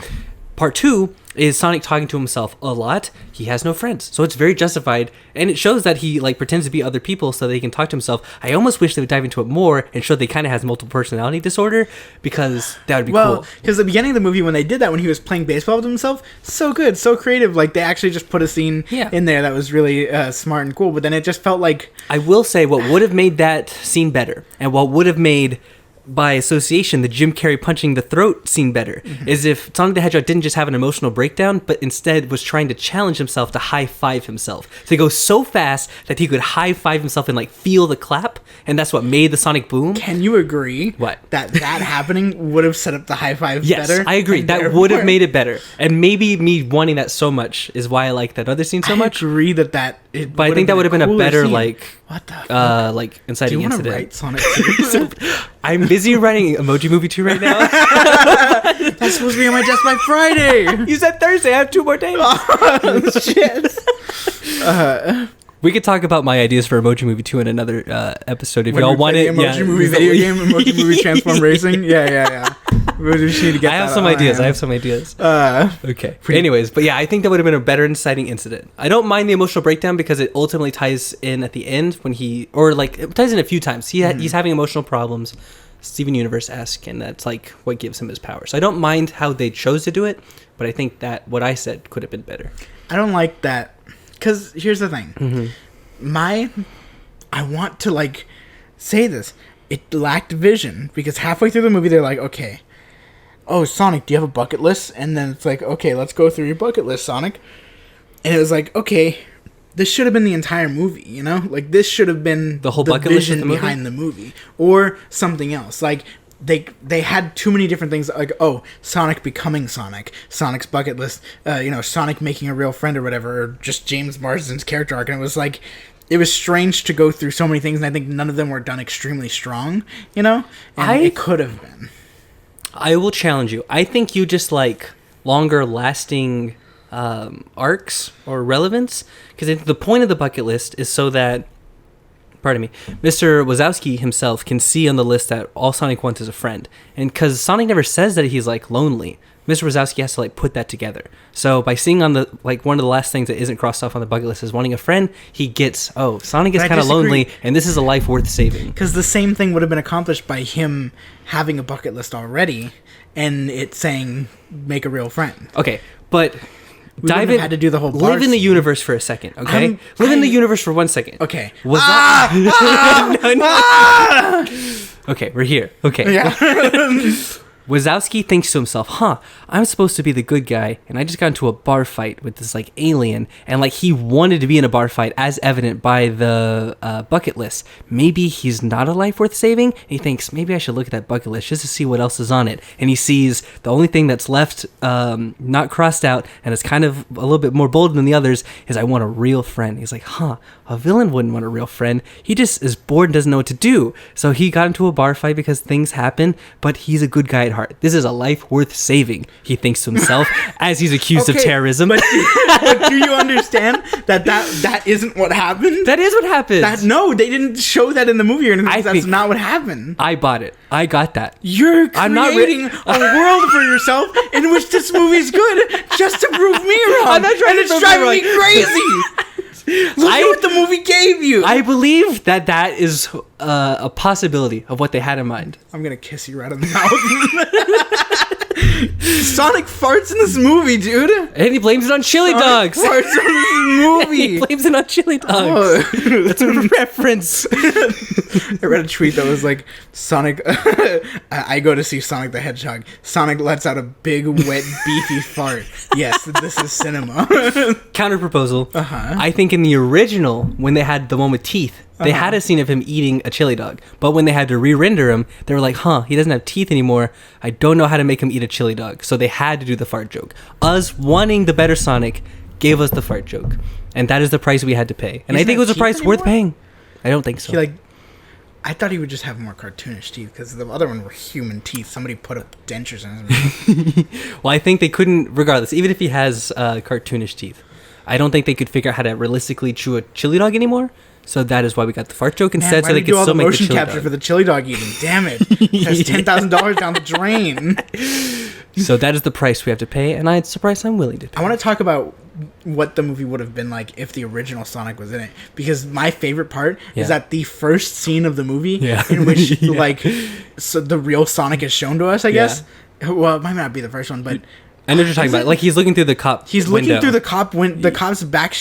Speaker 1: Part 2 is Sonic talking to himself a lot. He has no friends, so it's very justified, and it shows that he like pretends to be other people so that he can talk to himself. I almost wish they would dive into it more and show that he kind of has multiple personality disorder because that would be
Speaker 2: Well,
Speaker 1: cool.
Speaker 2: because the beginning of the movie when they did that, when he was playing baseball with himself, so good, so creative. Like they actually just put a scene
Speaker 1: Yeah.
Speaker 2: in there that was really smart and cool. But then it just felt like
Speaker 1: I will say what would have made that scene better, and what would have made, by association, the Jim Carrey punching the throat scene better, is if Sonic the Hedgehog didn't just have an emotional breakdown, but instead was trying to challenge himself to high-five himself. To go so fast that he could high-five himself and like feel the clap, and that's what made the Sonic boom.
Speaker 2: Can you agree
Speaker 1: What?
Speaker 2: that happening would have set up the high five
Speaker 1: Yes,
Speaker 2: better?
Speaker 1: I agree.
Speaker 2: And
Speaker 1: That
Speaker 2: therefore-
Speaker 1: would have made it better. And maybe me wanting that so much is why I like that other scene so
Speaker 2: I
Speaker 1: much.
Speaker 2: agree that
Speaker 1: but I think that would have been a better
Speaker 2: scene.
Speaker 1: like
Speaker 2: What the fuck?
Speaker 1: like
Speaker 2: Do
Speaker 1: inciting
Speaker 2: you want to
Speaker 1: incident.
Speaker 2: write Sonic 2?
Speaker 1: I'm busy writing Emoji Movie 2 right now.
Speaker 2: That's supposed to be on my desk by Friday.
Speaker 1: You said Thursday. I have 2 more days.
Speaker 2: Shit.
Speaker 1: We could talk about my ideas for Emoji Movie 2 in another episode if
Speaker 2: When
Speaker 1: y'all
Speaker 2: we
Speaker 1: want
Speaker 2: play
Speaker 1: it.
Speaker 2: the Emoji Movie video game, Emoji Movie Transform Racing. Yeah. We just need to get
Speaker 1: I have
Speaker 2: that
Speaker 1: some
Speaker 2: on
Speaker 1: ideas.
Speaker 2: hand.
Speaker 1: I have some ideas.
Speaker 2: Uh,
Speaker 1: Okay. Anyways, but yeah, I think that would have been a better inciting incident. I don't mind the emotional breakdown because it ultimately ties in at the end when he, or like it ties in a few times. He's having emotional problems, Steven Universe-esque, and that's like what gives him his power. So I don't mind how they chose to do it, but I think that what I said could have been better.
Speaker 2: I don't like that because here's the thing. I want to like say this. It lacked vision because halfway through the movie they're like, okay, oh Sonic, do you have a bucket list? And then it's like, okay, let's go through your bucket list, Sonic. And it was like, okay, this should have been the entire movie, you know? Like this should have been
Speaker 1: The whole bucket list of
Speaker 2: vision
Speaker 1: the movie?
Speaker 2: behind the movie or something else. Like they had too many different things, like, oh, Sonic becoming Sonic, Sonic's bucket list, Sonic making a real friend or whatever, or just James Marsden's character arc, and it was like, it was strange to go through so many things, and I think none of them were done extremely strong, you know? And it could have been.
Speaker 1: I will challenge you. I think you just like longer lasting arcs or relevance because the point of the bucket list is so that, pardon me, Mr. Wazowski himself can see on the list that all Sonic wants is a friend. And because Sonic never says that he's like lonely, Mr. Wazowski has to like put that together. So by seeing on the like one of the last things that isn't crossed off on the bucket list is wanting a friend, he gets, oh, Sonic is
Speaker 2: But I
Speaker 1: kind of
Speaker 2: disagree.
Speaker 1: lonely and this is a life worth saving.
Speaker 2: Because the same thing would have been accomplished by him having a bucket list already, and it saying, make a real friend.
Speaker 1: Okay, but
Speaker 2: We
Speaker 1: dive
Speaker 2: wouldn't
Speaker 1: in.
Speaker 2: have had to do the whole bar
Speaker 1: live in the
Speaker 2: scene.
Speaker 1: universe for a second, okay?
Speaker 2: I'm-
Speaker 1: Live in the
Speaker 2: I-
Speaker 1: universe for 1 second.
Speaker 2: Okay.
Speaker 1: Was that? No. Okay, we're here. Okay.
Speaker 2: Yeah.
Speaker 1: Wazowski thinks to himself, huh, I'm supposed to be the good guy, and I just got into a bar fight with this, like, alien, and, like, he wanted to be in a bar fight, as evident by the bucket list. Maybe he's not a life worth saving, and he thinks, maybe I should look at that bucket list just to see what else is on it, and he sees the only thing that's left not crossed out, and it's kind of a little bit more bold than the others, is I want a real friend. He's like, huh, a villain wouldn't want a real friend. He just is bored and doesn't know what to do. So he got into a bar fight because things happen, but he's a good guy at heart. This is a life worth saving, he thinks to himself, as he's accused of
Speaker 2: Okay,
Speaker 1: terrorism.
Speaker 2: But do you understand that isn't what happened?
Speaker 1: That is what happens.
Speaker 2: No, they didn't show that in the movie or anything.
Speaker 1: I
Speaker 2: That's
Speaker 1: think-
Speaker 2: not what happened.
Speaker 1: I bought it. I got that.
Speaker 2: You're
Speaker 1: I'm not
Speaker 2: creating a world for yourself in which this movie's good just to prove me wrong.
Speaker 1: I'm not trying
Speaker 2: and
Speaker 1: to
Speaker 2: it's
Speaker 1: prove you
Speaker 2: driving me crazy. Look at what the movie gave you.
Speaker 1: I believe that is a possibility of what they had in mind.
Speaker 2: I'm gonna kiss you right in the mouth. Sonic farts in this movie, dude.
Speaker 1: And he blames it on chili dogs.
Speaker 2: Farts in this
Speaker 1: He
Speaker 2: movie.
Speaker 1: blames it on chili dogs.
Speaker 2: Oh.
Speaker 1: That's a reference.
Speaker 2: I read a tweet that was like, Sonic, I go to see Sonic the Hedgehog. Sonic lets out a big, wet, beefy fart. Yes, this is cinema.
Speaker 1: Counter proposal.
Speaker 2: Uh-huh.
Speaker 1: I think in the original, when they had the one with teeth, they had a scene of him eating a chili dog. But when they had to re-render him, they were like, huh, he doesn't have teeth anymore. I don't know how to make him eat a chili dog. So they had to do the fart joke. Us wanting the better Sonic gave us the fart joke. And that is the price we had to pay. And
Speaker 2: He
Speaker 1: I think it was a
Speaker 2: doesn't have
Speaker 1: price
Speaker 2: teeth
Speaker 1: worth
Speaker 2: anymore?
Speaker 1: paying. I don't think so.
Speaker 2: I thought he would just have more cartoonish teeth because the other one were human teeth. Somebody put up dentures in his mouth.
Speaker 1: Well, I think they couldn't, regardless, even if he has cartoonish teeth, I don't think they could figure out how to realistically chew a chili dog anymore. So that is why we got the fart joke instead,
Speaker 2: Why
Speaker 1: so they
Speaker 2: did
Speaker 1: could
Speaker 2: do all
Speaker 1: still
Speaker 2: the
Speaker 1: make the
Speaker 2: motion
Speaker 1: chili
Speaker 2: capture
Speaker 1: dog.
Speaker 2: for the chili dog eating? Damn it! That's $10,000 down the drain.
Speaker 1: So that is the price we have to pay, and it's a price I'm willing to pay.
Speaker 2: I want to talk about what the movie would have been like if the original Sonic was in it, because my favorite part
Speaker 1: Yeah.
Speaker 2: is that the first scene of the movie
Speaker 1: Yeah.
Speaker 2: in which
Speaker 1: Yeah.
Speaker 2: like so the real Sonic is shown to us, I guess. Well, it might not be the first one, but
Speaker 1: I know what you're talking about. Like he's looking through the cop.
Speaker 2: he's
Speaker 1: window.
Speaker 2: looking through the cop's back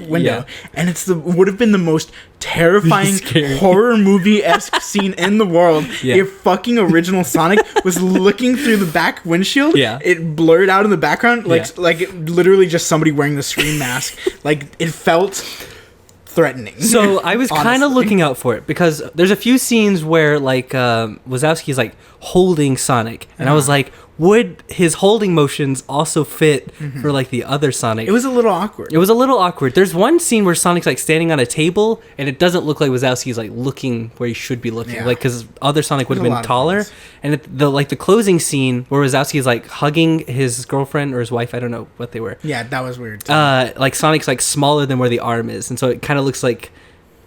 Speaker 2: window,
Speaker 1: Yeah.
Speaker 2: and it's would have been the most terrifying
Speaker 1: Scary.
Speaker 2: horror movie-esque scene in the world
Speaker 1: Yeah.
Speaker 2: if fucking original Sonic was looking through the back windshield.
Speaker 1: Yeah.
Speaker 2: It blurred out in the background, like
Speaker 1: Yeah.
Speaker 2: like it, literally just somebody wearing the scream mask. Like it felt threatening.
Speaker 1: So I was kind of
Speaker 2: Honestly.
Speaker 1: looking out for it because there's a few scenes where like Wazowski's like holding Sonic, and I was like, would his holding motions also fit for like the other Sonic?
Speaker 2: It was a little awkward.
Speaker 1: It was a little awkward. There's one scene where Sonic's like standing on a table, and it doesn't look like Wazowski's like looking where he should be looking, like because other Sonic would have
Speaker 2: There's a
Speaker 1: been
Speaker 2: lot of
Speaker 1: taller.
Speaker 2: things.
Speaker 1: And the closing scene where Wazowski's like hugging his girlfriend or his wife, I don't know what they were.
Speaker 2: Yeah, that was weird. Too.
Speaker 1: Like Sonic's like smaller than where the arm is, and so it kind of looks like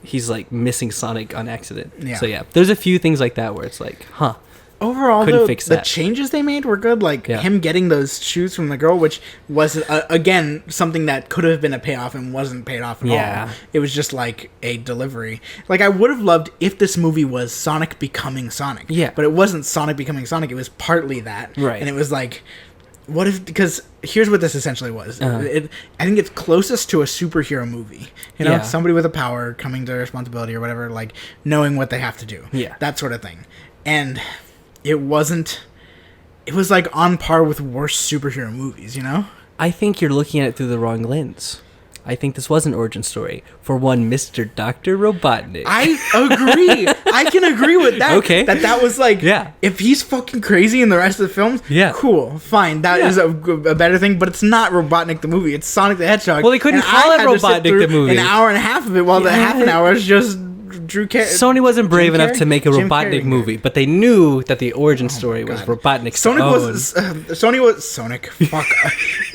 Speaker 1: he's like missing Sonic on accident.
Speaker 2: Yeah.
Speaker 1: So yeah, there's a few things like that where it's like, huh.
Speaker 2: Overall,
Speaker 1: couldn't
Speaker 2: though,
Speaker 1: fix
Speaker 2: the
Speaker 1: that.
Speaker 2: changes they made were good. Like
Speaker 1: Yeah.
Speaker 2: him getting those shoes from the girl, which was again something that could have been a payoff and wasn't paid off at
Speaker 1: Yeah.
Speaker 2: all. It was just like a delivery. Like I would have loved if this movie was Sonic becoming Sonic.
Speaker 1: Yeah.
Speaker 2: but it wasn't Sonic becoming Sonic. It was partly that.
Speaker 1: Right.
Speaker 2: And it was like, what if? Because here's what this essentially was.
Speaker 1: Uh-huh.
Speaker 2: I think it's closest to a superhero movie. You know,
Speaker 1: Yeah.
Speaker 2: somebody with a power coming to responsibility or whatever, like knowing what they have to do.
Speaker 1: Yeah.
Speaker 2: That sort of thing. And it wasn't. It was like on par with worse superhero movies, you know?
Speaker 1: I think you're looking at it through the wrong lens. I think this was an origin story for one Mr. Dr. Robotnik.
Speaker 2: I agree. I can agree with that.
Speaker 1: Okay.
Speaker 2: That was like,
Speaker 1: Yeah.
Speaker 2: if he's fucking crazy in the rest of the films,
Speaker 1: Yeah.
Speaker 2: cool, fine. That is a better thing, but it's not Robotnik the movie. It's Sonic the Hedgehog.
Speaker 1: Well, they couldn't
Speaker 2: And
Speaker 1: call
Speaker 2: I
Speaker 1: it
Speaker 2: had to sit
Speaker 1: Robotnik
Speaker 2: through
Speaker 1: the movie.
Speaker 2: An hour and a half of it, while the half an hour is just Drew Carey.
Speaker 1: Sony wasn't brave
Speaker 2: Jim
Speaker 1: enough
Speaker 2: Carrey?
Speaker 1: to make a
Speaker 2: Jim
Speaker 1: Robotnik
Speaker 2: Carrey.
Speaker 1: movie, but they knew that the origin story was
Speaker 2: God.
Speaker 1: Robotnik's
Speaker 2: Sonic
Speaker 1: own.
Speaker 2: Sony was Sonic. Fuck,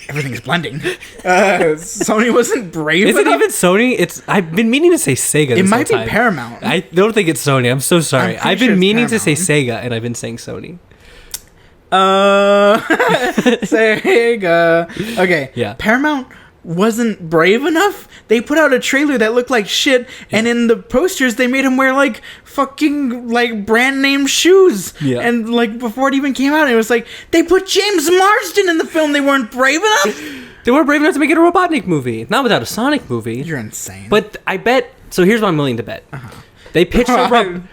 Speaker 2: everything's blending. Sony wasn't brave
Speaker 1: Is it
Speaker 2: enough.
Speaker 1: even Sony? It's. I've been meaning to say Sega.
Speaker 2: It
Speaker 1: This
Speaker 2: might be
Speaker 1: whole time.
Speaker 2: Paramount.
Speaker 1: I don't think it's Sony. I'm so sorry.
Speaker 2: I'm pretty
Speaker 1: I've
Speaker 2: sure
Speaker 1: been
Speaker 2: it's
Speaker 1: meaning to say
Speaker 2: Paramount.
Speaker 1: Sega, and I've been saying Sony.
Speaker 2: Sega. Okay.
Speaker 1: Yeah.
Speaker 2: Paramount wasn't brave enough. They put out a trailer that looked like shit, and in the posters they made him wear like fucking like brand name shoes.
Speaker 1: Yeah.
Speaker 2: And like before it even came out, it was like they put James Marsden in the film. They weren't brave enough.
Speaker 1: They weren't brave enough to make it a Robotnik movie. Not without a Sonic movie.
Speaker 2: You're insane.
Speaker 1: But I bet. So here's what I'm willing to bet. They pitched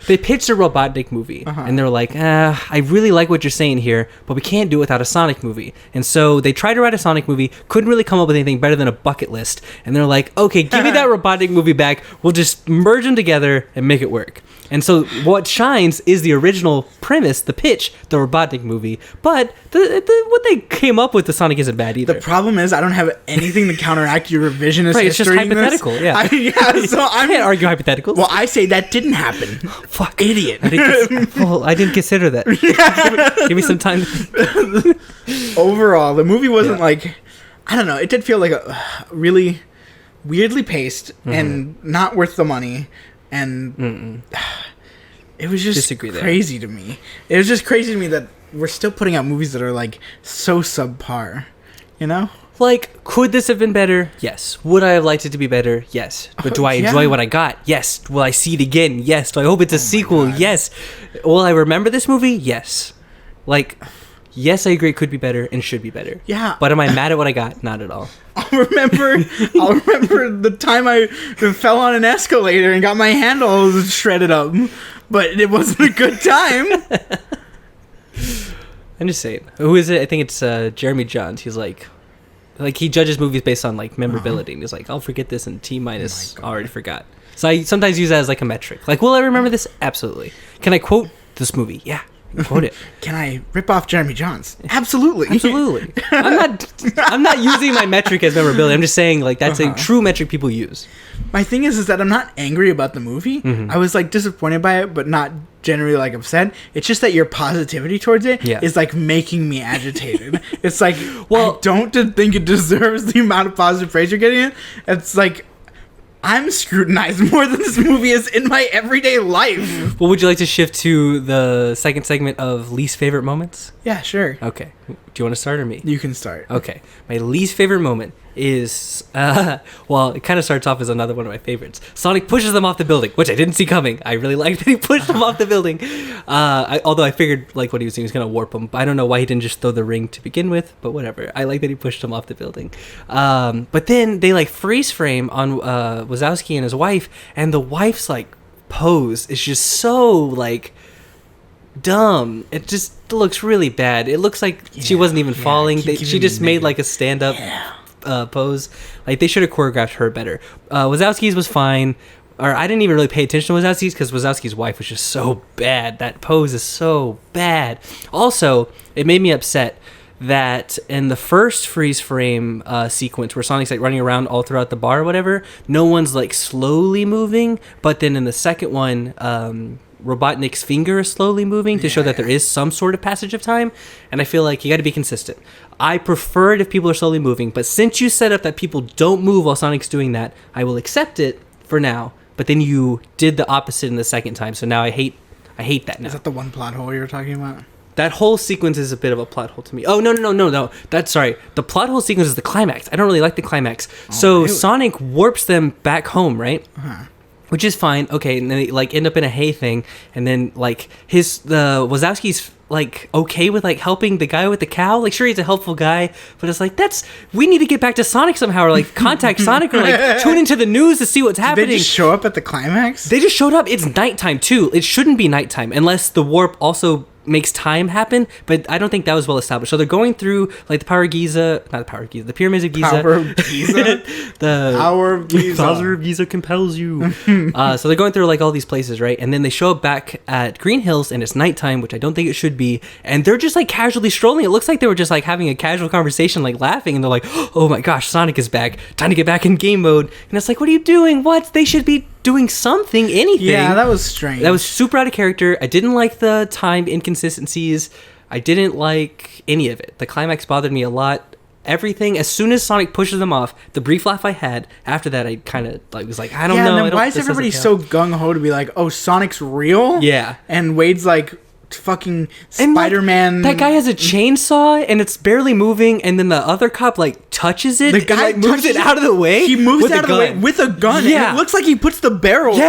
Speaker 1: they pitched a Robotnik movie, and they were like, "I really like what you're saying here, but we can't do it without a Sonic movie." And so they tried to write a Sonic movie, couldn't really come up with anything better than a bucket list. And they're like, "Okay, give me that Robotnik movie back. We'll just merge them together and make it work." And so what shines is the original premise, the pitch, the Robotnik movie. But what they came up with, the Sonic isn't bad either.
Speaker 2: the problem is, I don't have anything to counteract your revisionist
Speaker 1: Right, it's just
Speaker 2: history in this.
Speaker 1: hypothetical, yeah.
Speaker 2: So
Speaker 1: I
Speaker 2: I'm
Speaker 1: can't argue hypotheticals.
Speaker 2: Well, I say that didn't happen.
Speaker 1: Fuck.
Speaker 2: Idiot.
Speaker 1: I didn't consider that. Give me some time.
Speaker 2: Overall, the movie wasn't like, I don't know, it did feel like a really weirdly paced and not worth the money, and it was just
Speaker 1: Disagree there.
Speaker 2: crazy to me. It was just crazy to me that we're still putting out movies that are like so subpar, you know?
Speaker 1: Like, could this have been better? Yes. Would I have liked it to be better? Yes. But do I
Speaker 2: Yeah.
Speaker 1: enjoy what I got? Yes. Will I see it again? Yes. Do I hope it's a sequel?
Speaker 2: God.
Speaker 1: Yes. Will I remember this movie? Yes. Like, yes, I agree it could be better and should be better.
Speaker 2: Yeah.
Speaker 1: But am I mad at what I got? Not at all.
Speaker 2: I'll remember the time I fell on an escalator and got my handles shredded up, but it wasn't a good time.
Speaker 1: I'm just saying. Who is it? I think it's Jeremy Johns. He's like he judges movies based on like memorability, and he's like, I'll forget this in T minus. Already forgot. So I sometimes use that as like a metric. Like, will I remember this? Absolutely. Can I quote this movie? Yeah, quote it.
Speaker 2: Can I rip off Jeremy Johns? Absolutely.
Speaker 1: Absolutely. I'm not using my metric as memorability. I'm just saying like that's a true metric people use.
Speaker 2: My thing is that I'm not angry about the movie. I was like disappointed by it, but not generally like upset. It's just that your positivity towards it is like making me agitated. It's like, well, I don't think it deserves the amount of positive praise you're getting it. It's like, I'm scrutinized more than this movie is in my everyday life.
Speaker 1: Well, would you like to shift to the second segment of least favorite moments?
Speaker 2: Yeah, sure.
Speaker 1: Okay. Do you want to start or me?
Speaker 2: You can start.
Speaker 1: Okay. My least favorite moment is, well, it kind of starts off as another one of my favorites. Sonic pushes them off the building, which I didn't see coming. I really liked that he pushed them off the building. Although I figured, like, what he was doing was going to warp them. I don't know why he didn't just throw the ring to begin with, but whatever. I like that he pushed them off the building. But then they, like, freeze frame on Wazowski and his wife, and the wife's, like, pose is just so, like, dumb. It just looks really bad. It looks like she wasn't even falling.
Speaker 2: keep
Speaker 1: She
Speaker 2: giving
Speaker 1: just
Speaker 2: me
Speaker 1: made,
Speaker 2: negative.
Speaker 1: like, a stand-up pose. Like, they should have choreographed her better. Wazowski's was fine. or I didn't even really pay attention to Wazowski's because Wazowski's wife was just so bad. That pose is so bad. Also, it made me upset that in the first freeze frame sequence where Sonic's like running around all throughout the bar or whatever, no one's like slowly moving, but then in the second one, Robotnik's finger is slowly moving to show that there is some sort of passage of time, and I feel like you got to be consistent. I prefer it if people are slowly moving, but since you set up that people don't move while Sonic's doing that, I will accept it for now, but then you did the opposite in the second time, so now I hate that now.
Speaker 2: Is that the one plot hole you were talking about?
Speaker 1: That whole sequence is a bit of a plot hole to me. Oh, no. That's sorry. The plot hole sequence is the climax. I don't really like the climax. So
Speaker 2: really?
Speaker 1: Sonic warps them back home, right?
Speaker 2: Uh-huh.
Speaker 1: Which is fine. Okay, and then they like end up in a hay thing, and then like the Wazowski's like okay with like helping the guy with the cow. Like sure he's a helpful guy, but it's like we need to get back to Sonic somehow, or like contact Sonic, or like tune into the news to see what's happening.
Speaker 2: Did they just show up at the climax?
Speaker 1: They just showed up. It's nighttime too. It shouldn't be nighttime unless the warp also makes time happen, but I don't think that was well established. So they're going through like the the pyramids of Giza.
Speaker 2: Power of Giza.
Speaker 1: The
Speaker 2: Power of Giza.
Speaker 1: Power of Giza compels you. So they're going through like all these places, right? And then they show up back at Green Hills, and it's nighttime, which I don't think it should be. And they're just like casually strolling. It looks like they were just like having a casual conversation, like laughing, and they're like, "Oh my gosh, Sonic is back! Time to get back in game mode." And it's like, "What are you doing? What? They should be doing something, anything."
Speaker 2: Yeah, that was strange.
Speaker 1: That was super out of character. I didn't like the time inconsistencies. I didn't like any of it. The climax bothered me a lot. Everything, as soon as Sonic pushes them off, the brief laugh I had, after that I kind of like was like, I don't know.
Speaker 2: And then why is everybody so gung-ho to be like, oh, Sonic's real?
Speaker 1: Yeah.
Speaker 2: And Wade's like, fucking Spider-Man.
Speaker 1: Like, that guy has a chainsaw and it's barely moving, and then the other cop like touches it.
Speaker 2: The guy
Speaker 1: and, like, moves it out of the way.
Speaker 2: He moves it out of the way with a gun.
Speaker 1: Yeah.
Speaker 2: And it looks like he puts the barrel on the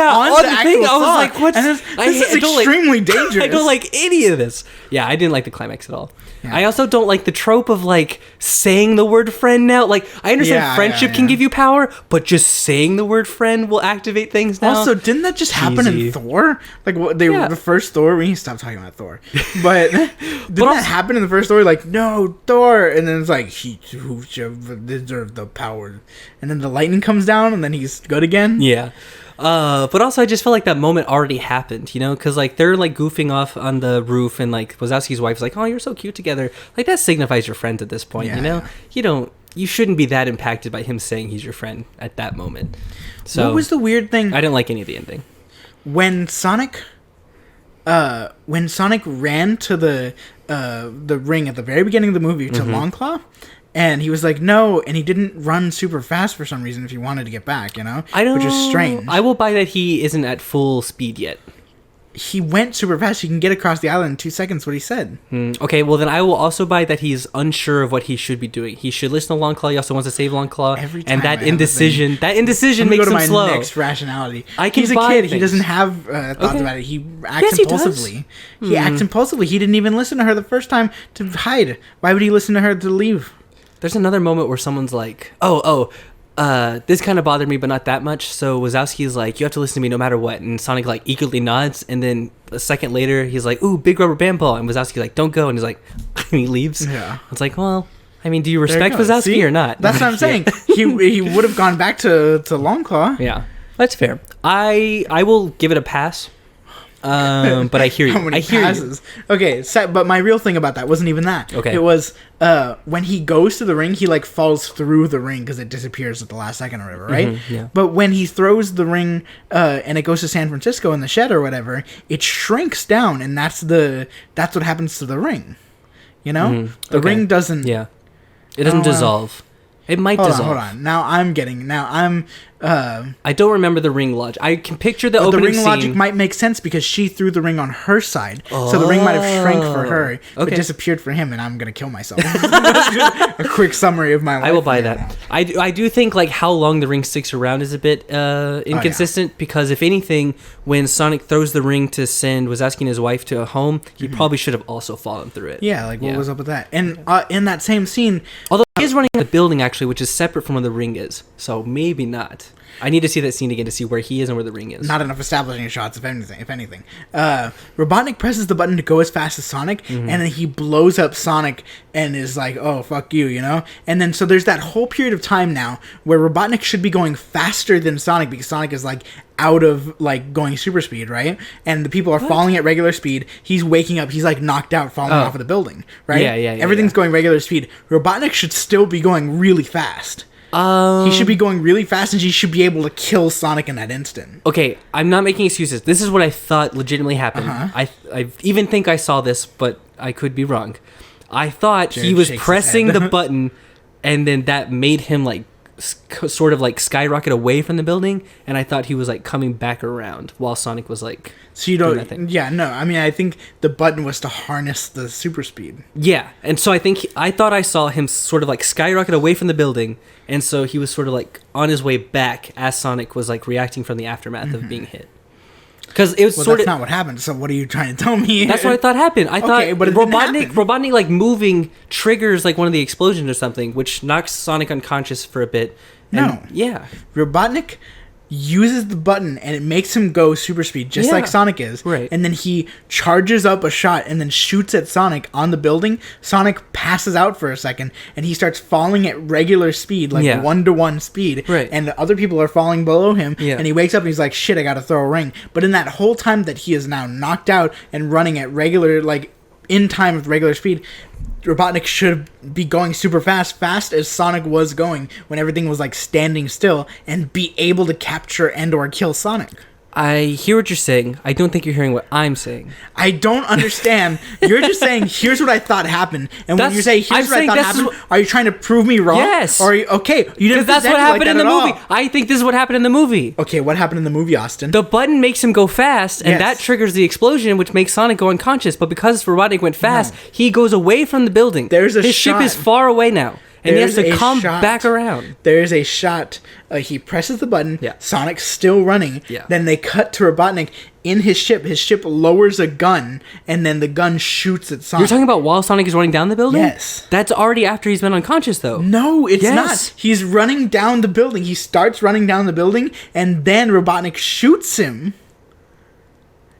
Speaker 2: actual
Speaker 1: thing. I was
Speaker 2: saw.
Speaker 1: like, what's
Speaker 2: This is extremely dangerous.
Speaker 1: I don't like any of this. Yeah, I didn't like the climax at all.
Speaker 2: Yeah.
Speaker 1: I also don't like the trope of like saying the word friend now. Like, I understand friendship can give you power, but just saying the word friend will activate things now.
Speaker 2: Also, didn't that just happen in Thor? Like, what the first Thor? We need to stop talking about Thor. But didn't that happen in the first Thor? Like, no, Thor, and then it's like he who deserve the power, and then the lightning comes down, and then he's good again.
Speaker 1: Yeah. But also I just felt like that moment already happened, you know, because like they're like goofing off on the roof, and like Wazowski's wife's like, "Oh, you're so cute together." Like that signifies your friends at this point, you know. You shouldn't be that impacted by him saying he's your friend at that moment. So
Speaker 2: what was the weird thing?
Speaker 1: I didn't like any of the ending.
Speaker 2: When Sonic ran to the ring at the very beginning of the movie to Longclaw, and he was like, no, and he didn't run super fast for some reason if he wanted to get back, you know? Which is strange.
Speaker 1: I will buy that he isn't at full speed yet.
Speaker 2: He went super fast. He can get across the island in 2 seconds, what he said.
Speaker 1: Okay, well then I will also buy that he's unsure of what he should be doing. He should listen to Longclaw. He also wants to save Longclaw. And that indecision makes him slow.
Speaker 2: Next rationality.
Speaker 1: He's a kid.
Speaker 2: He doesn't have thoughts about it. He acts impulsively. He acts impulsively. He didn't even listen to her the first time to hide. Why would he listen to her to leave?
Speaker 1: There's another moment where someone's like, this kind of bothered me, but not that much. So Wazowski's like, you have to listen to me no matter what. And Sonic like eagerly nods. And then a second later, he's like, ooh, big rubber band ball. And Wazowski's like, don't go. And he's like, and he leaves.
Speaker 2: Yeah.
Speaker 1: It's like, well, I mean, do you respect Wazowski or not?
Speaker 2: That's what I'm saying. He would have gone back to Longclaw.
Speaker 1: Yeah, that's fair. I will give it a pass. But I hear you.
Speaker 2: How many
Speaker 1: I hear
Speaker 2: passes? You. Okay, but my real thing about that wasn't even that.
Speaker 1: Okay.
Speaker 2: It was when he goes to the ring, he like falls through the ring because it disappears at the last second or whatever, right?
Speaker 1: Yeah.
Speaker 2: But when he throws the ring and it goes to San Francisco in the shed or whatever, it shrinks down, and that's what happens to the ring. You know, the ring doesn't.
Speaker 1: Yeah, it doesn't dissolve. It might dissolve.
Speaker 2: Hold on. Now I'm.
Speaker 1: I don't remember the ring logic. I can picture the opening
Speaker 2: ring
Speaker 1: scene.
Speaker 2: logic might make sense because she threw the ring on her side, so the ring might have shrank for her, but disappeared for him, and I'm gonna kill myself. A quick summary of my life.
Speaker 1: I will buy that. I do think like how long the ring sticks around is a bit inconsistent because if anything, when Sonic throws the ring to send Wazowski and his wife to a home, he probably should have also fallen through it.
Speaker 2: Yeah, like what was up with that? And in that same scene,
Speaker 1: although he is running the building actually, which is separate from where the ring is, so maybe not. I need to see that scene again to see where he is and where the ring is.
Speaker 2: Not enough establishing shots, if anything. Robotnik presses the button to go as fast as Sonic, and then he blows up Sonic and is like, oh, fuck you, you know? And then so there's that whole period of time now where Robotnik should be going faster than Sonic because Sonic is like out of like going super speed, right? And the people are falling at regular speed. He's waking up. He's like knocked out, falling off of the building, right?
Speaker 1: Yeah.
Speaker 2: Everything's going regular speed. Robotnik should still be going really fast. He should be going really fast, and he should be able to kill Sonic in that instant.
Speaker 1: Okay, I'm not making excuses. This is what I thought legitimately happened. I even think I saw this, but I could be wrong. I thought he was pressing the button, and then that made him like sort of like skyrocket away from the building, and I thought he was like coming back around while Sonic was like.
Speaker 2: So you don't. Yeah, no. I mean, I think the button was to harness the super speed.
Speaker 1: Yeah, and so I thought I saw him sort of like skyrocket away from the building, and so he was sort of like on his way back as Sonic was like reacting from the aftermath of being hit. Because it was
Speaker 2: that's not what happened. So what are you trying to tell me?
Speaker 1: That's what I thought happened. I thought
Speaker 2: but
Speaker 1: Robotnik like moving triggers like one of the explosions or something, which knocks Sonic unconscious for a bit. And, yeah.
Speaker 2: Robotnik uses the button and it makes him go super speed just like Sonic is,
Speaker 1: right?
Speaker 2: And then he charges up a shot and then shoots at Sonic on the building. Sonic passes out for a second and he starts falling at regular speed, like 1-to-1 speed,
Speaker 1: right?
Speaker 2: And the other people are falling below him, and he wakes up and he's like, shit, I gotta throw a ring. But in that whole time that he is now knocked out and running at regular, like in time with regular speed, Robotnik should be going super fast as Sonic was going when everything was like standing still, and be able to capture and or kill Sonic.
Speaker 1: I hear what you're saying. I don't think you're hearing what I'm saying.
Speaker 2: I don't understand. You're just saying, here's what I thought happened. And when you say, here's what I thought happened, are you trying to prove me wrong?
Speaker 1: Yes.
Speaker 2: Or are you, okay, you didn't.
Speaker 1: Because that's what happened in the movie. I think this is what happened in the movie.
Speaker 2: Okay, what happened in the movie, Austin?
Speaker 1: The button makes him go fast, and that triggers the explosion, which makes Sonic go unconscious. But because Robotnik went fast, he goes away from the building. His ship is far away now. And he has to come back around.
Speaker 2: There's a shot. He presses the button.
Speaker 1: Yeah.
Speaker 2: Sonic's still running.
Speaker 1: Yeah.
Speaker 2: Then they cut to Robotnik in his ship. His ship lowers a gun, and then the gun shoots at Sonic.
Speaker 1: You're talking about while Sonic is running down the building?
Speaker 2: Yes.
Speaker 1: That's already after he's been unconscious, though.
Speaker 2: No, it's not. He's running down the building. He starts running down the building, and then Robotnik shoots him.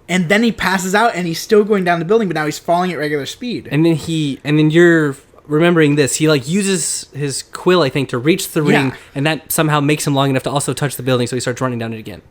Speaker 2: And then he passes out, and he's still going down the building, but now he's falling at regular speed.
Speaker 1: And then you're remembering this, he like uses his quill, I think, to reach the ring, and that somehow makes him long enough to also touch the building, so he starts running down it again.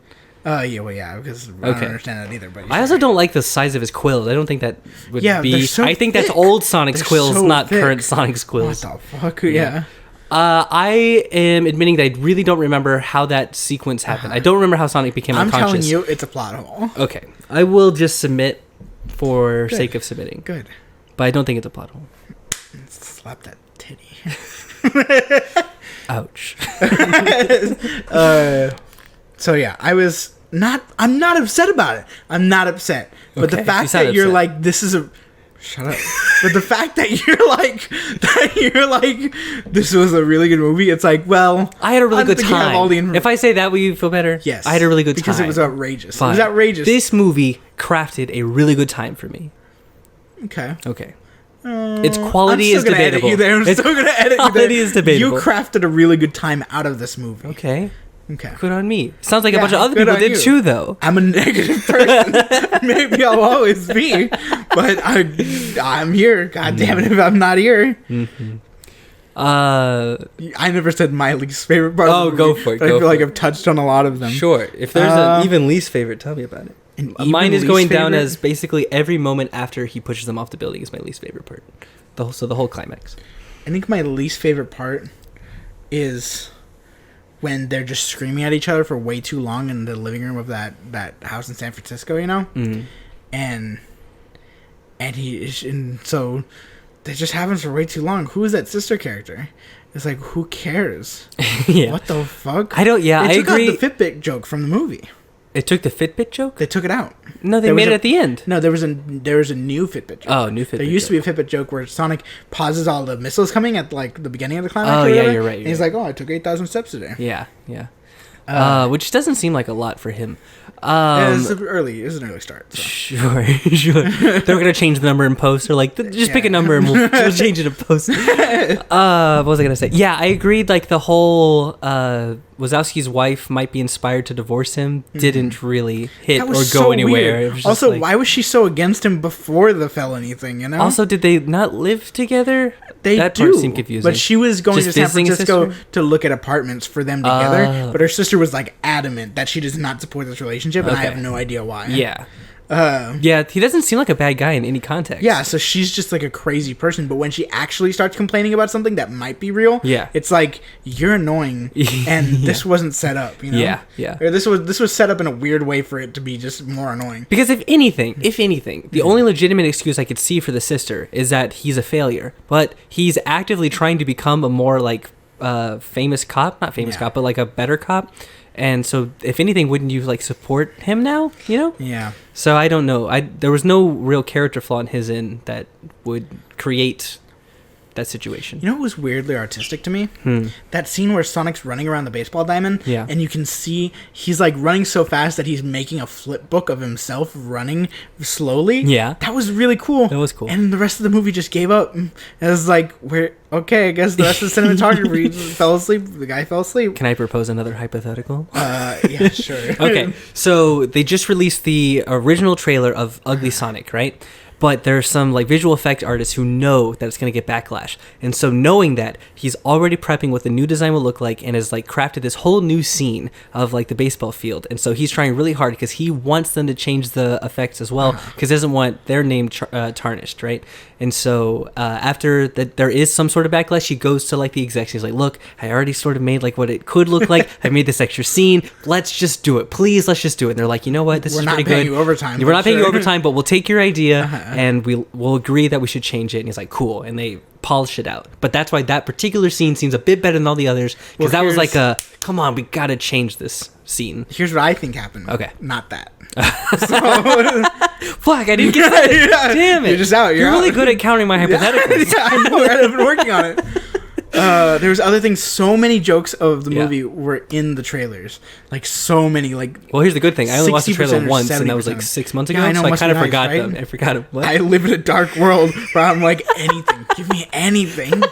Speaker 2: Because I don't understand that either. But
Speaker 1: I also don't like the size of his quills. I don't think that would be.
Speaker 2: So
Speaker 1: I think
Speaker 2: thick.
Speaker 1: That's old Sonic's quills,
Speaker 2: so
Speaker 1: not
Speaker 2: thick.
Speaker 1: current Sonic's quills.
Speaker 2: What the fuck? Yeah.
Speaker 1: I am admitting that I really don't remember how that sequence happened. I don't remember how Sonic became unconscious.
Speaker 2: I'm telling you, it's a plot hole.
Speaker 1: Okay, I will just submit for sake of submitting.
Speaker 2: Good.
Speaker 1: But I don't think it's a plot hole.
Speaker 2: Slap that titty.
Speaker 1: Ouch.
Speaker 2: So yeah, I'm not upset about it. I'm not upset. But
Speaker 1: Okay,
Speaker 2: the fact that you're like, this is a... Shut up. But the fact that you're like, this was a really good movie, it's like, well...
Speaker 1: I had a really good time.
Speaker 2: All the
Speaker 1: if I say that, will you feel better?
Speaker 2: Yes.
Speaker 1: I had a really good time.
Speaker 2: Because it was outrageous.
Speaker 1: Fine.
Speaker 2: It was outrageous.
Speaker 1: This movie crafted a really good time for me.
Speaker 2: Okay.
Speaker 1: Its quality is debatable.
Speaker 2: I'm still going to edit you there.
Speaker 1: Quality is debatable.
Speaker 2: You crafted a really good time out of this movie.
Speaker 1: Okay.
Speaker 2: Okay.
Speaker 1: Good on me. Sounds like a bunch of other
Speaker 2: good
Speaker 1: people
Speaker 2: on
Speaker 1: did
Speaker 2: you.
Speaker 1: too, though.
Speaker 2: I'm a negative person. Maybe I'll always be, but I'm here. God damn it, if I'm not here.
Speaker 1: Mm-hmm.
Speaker 2: I never said my least favorite part.
Speaker 1: Oh,
Speaker 2: of the
Speaker 1: go
Speaker 2: movie,
Speaker 1: for it.
Speaker 2: But I feel like I've touched on a lot of them.
Speaker 1: Sure. If there's an even least favorite, tell me about it. Mine is going down as basically every moment after he pushes them off the building is my least favorite part. The whole climax.
Speaker 2: I think my least favorite part is when they're just screaming at each other for way too long in the living room of that house in San Francisco, you know?
Speaker 1: Mm-hmm.
Speaker 2: And so that just happens for way too long. Who is that sister character? It's like, who cares?
Speaker 1: Yeah.
Speaker 2: What the fuck?
Speaker 1: I don't. Yeah,
Speaker 2: they
Speaker 1: I
Speaker 2: took
Speaker 1: agree.
Speaker 2: out the Fitbit joke from the movie.
Speaker 1: It took the Fitbit joke.
Speaker 2: They took it out.
Speaker 1: No, they made it at the end.
Speaker 2: No, there was a new Fitbit joke.
Speaker 1: Oh, new Fitbit.
Speaker 2: There used to be a Fitbit joke where Sonic pauses all the missiles coming at like the beginning of the climax.
Speaker 1: Oh
Speaker 2: or
Speaker 1: yeah,
Speaker 2: whatever,
Speaker 1: you're right.
Speaker 2: And he's like, "Oh, I took 8,000 steps today."
Speaker 1: Yeah. Which doesn't seem like a lot for him.
Speaker 2: It's an early start. So.
Speaker 1: Sure. They're gonna change the number in post. Or like, just pick a number and we'll change it in post. What was I gonna say? Yeah, I agreed. Like the whole Wazowski's wife might be inspired to divorce him didn't really hit
Speaker 2: That
Speaker 1: or
Speaker 2: was
Speaker 1: go
Speaker 2: so
Speaker 1: anywhere.
Speaker 2: weird.
Speaker 1: It was just
Speaker 2: Also,
Speaker 1: like-
Speaker 2: why was she so against him before the felony thing? You know.
Speaker 1: Also, did they not live together?
Speaker 2: They
Speaker 1: that
Speaker 2: do,
Speaker 1: part seemed confusing.
Speaker 2: but she was going
Speaker 1: Just
Speaker 2: to San
Speaker 1: visiting his
Speaker 2: Francisco
Speaker 1: sister?
Speaker 2: to look at apartments for them together.
Speaker 1: Oh.
Speaker 2: But her sister was like adamant that she does not support this relationship, and I
Speaker 1: Okay.
Speaker 2: have no idea why.
Speaker 1: Yeah. Yeah, he doesn't seem like a bad guy in any context.
Speaker 2: Yeah, so she's just like a crazy person. But when she actually starts complaining about something that might be real,
Speaker 1: Yeah.
Speaker 2: it's like you're annoying, and this wasn't set up. You know?
Speaker 1: Yeah, yeah.
Speaker 2: Or this was set up in a weird way for it to be just more annoying.
Speaker 1: Because if anything, the only legitimate excuse I could see for the sister is that he's a failure. But he's actively trying to become a more like famous cop, not famous
Speaker 2: Yeah.
Speaker 1: cop, but like a better cop. And so, if anything, wouldn't you like support him now? You know?
Speaker 2: Yeah.
Speaker 1: So I don't know. There was no real character flaw in his end that would create that situation.
Speaker 2: You know what was weirdly artistic to me? That scene where Sonic's running around the baseball diamond,
Speaker 1: Yeah.
Speaker 2: and you can see he's like running so fast that he's making a flip book of himself running slowly.
Speaker 1: Yeah.
Speaker 2: That was really cool.
Speaker 1: That was cool.
Speaker 2: And the rest of the movie just gave up. It was like, okay, I guess the rest of the cinematography fell asleep. The guy fell asleep.
Speaker 1: Can I propose another hypothetical?
Speaker 2: Yeah, sure.
Speaker 1: Okay, so they just released the original trailer of Ugly Sonic, right? But there's some like visual effect artists who know that it's going to get backlash. And so knowing that, he's already prepping what the new design will look like and has like crafted this whole new scene of like the baseball field. And so he's trying really hard because he wants them to change the effects as well because he doesn't want their name tarnished, right? And so after that, there is some sort of backlash. He goes to like the execs. He's like, look, I already sort of made like what it could look like. I made this extra scene. Let's just do it. Please, let's just do it. And they're like, you know what? This
Speaker 2: We're
Speaker 1: is
Speaker 2: not
Speaker 1: pretty
Speaker 2: paying
Speaker 1: good.
Speaker 2: you overtime,
Speaker 1: We're
Speaker 2: but
Speaker 1: not paying you
Speaker 2: sure.
Speaker 1: overtime, but we'll take your idea and we'll agree that we should change it. And he's like, cool. And they polish it out. But that's why that particular scene seems a bit better than all the others because
Speaker 2: Well,
Speaker 1: that was like a, come on, we got to change this scene.
Speaker 2: Here's what I think happened.
Speaker 1: Okay.
Speaker 2: Not that.
Speaker 1: Fuck, I didn't get that.
Speaker 2: Yeah.
Speaker 1: Damn it.
Speaker 2: You're just out. You're
Speaker 1: really
Speaker 2: out.
Speaker 1: good at counting my hypotheticals.
Speaker 2: Yeah, I know. I've been working on it. There was other things. So many jokes of the
Speaker 1: Yeah.
Speaker 2: movie were in the trailers. Like so many. Like
Speaker 1: Well, here's the good thing. I only watched the
Speaker 2: 60%
Speaker 1: trailer
Speaker 2: or
Speaker 1: once, and that was like
Speaker 2: 70%.
Speaker 1: 6 months
Speaker 2: Yeah,
Speaker 1: ago.
Speaker 2: I know,
Speaker 1: So I
Speaker 2: must
Speaker 1: kind
Speaker 2: be
Speaker 1: of
Speaker 2: nice,
Speaker 1: forgot
Speaker 2: right?
Speaker 1: them. I forgot them. What?
Speaker 2: I live in a dark world where I'm like anything. Give me anything.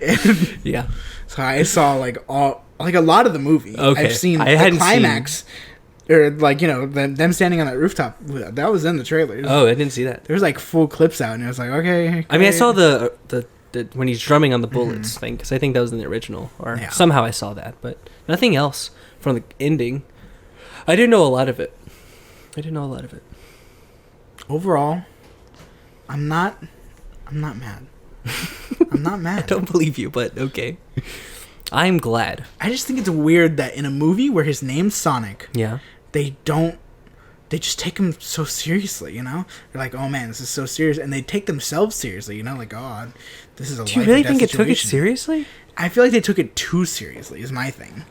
Speaker 2: And
Speaker 1: Yeah.
Speaker 2: so I saw like a lot of the movie.
Speaker 1: Okay.
Speaker 2: I've seen
Speaker 1: I
Speaker 2: the
Speaker 1: hadn't
Speaker 2: climax. Or like them standing on that rooftop. That was in the trailers.
Speaker 1: Oh, I didn't see that.
Speaker 2: There was like full clips out, and I was like, okay.
Speaker 1: I mean, I
Speaker 2: great.
Speaker 1: saw the when he's drumming on the bullets thing because I think that was in the original, or
Speaker 2: Yeah.
Speaker 1: somehow I saw that, but nothing else from the ending. I didn't know a lot of it.
Speaker 2: Overall, I'm not mad. I'm not mad.
Speaker 1: I don't believe you, but okay. I'm glad.
Speaker 2: I just think it's weird that in a movie where his name's Sonic,
Speaker 1: Yeah.
Speaker 2: they just take him so seriously, you know? They're like, oh man, this is so serious. And they take themselves seriously, you know? Like, oh, this is a
Speaker 1: Do you
Speaker 2: life
Speaker 1: really
Speaker 2: or death
Speaker 1: think it took it
Speaker 2: situation.
Speaker 1: seriously?
Speaker 2: I feel like they took it too seriously, is my thing.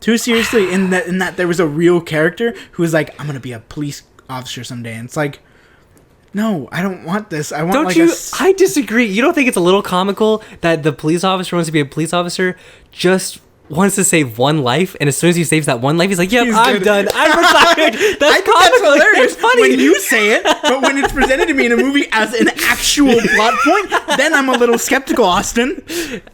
Speaker 2: Too seriously in that there was a real character who was like, I'm going to be a police officer someday. And it's like, no, I don't want this. I want
Speaker 1: Don't
Speaker 2: like
Speaker 1: you? I disagree. You don't think it's a little comical that the police officer wants to be a police officer just wants to save one life, and as soon as he saves that one life, he's like, "Yep,
Speaker 2: He's
Speaker 1: I'm
Speaker 2: good.
Speaker 1: done. I'm retired." That's
Speaker 2: I think
Speaker 1: comical.
Speaker 2: that's hilarious
Speaker 1: That's funny.
Speaker 2: when you say it, but when it's presented to me in a movie as an actual plot point, then I'm a little skeptical, Austin.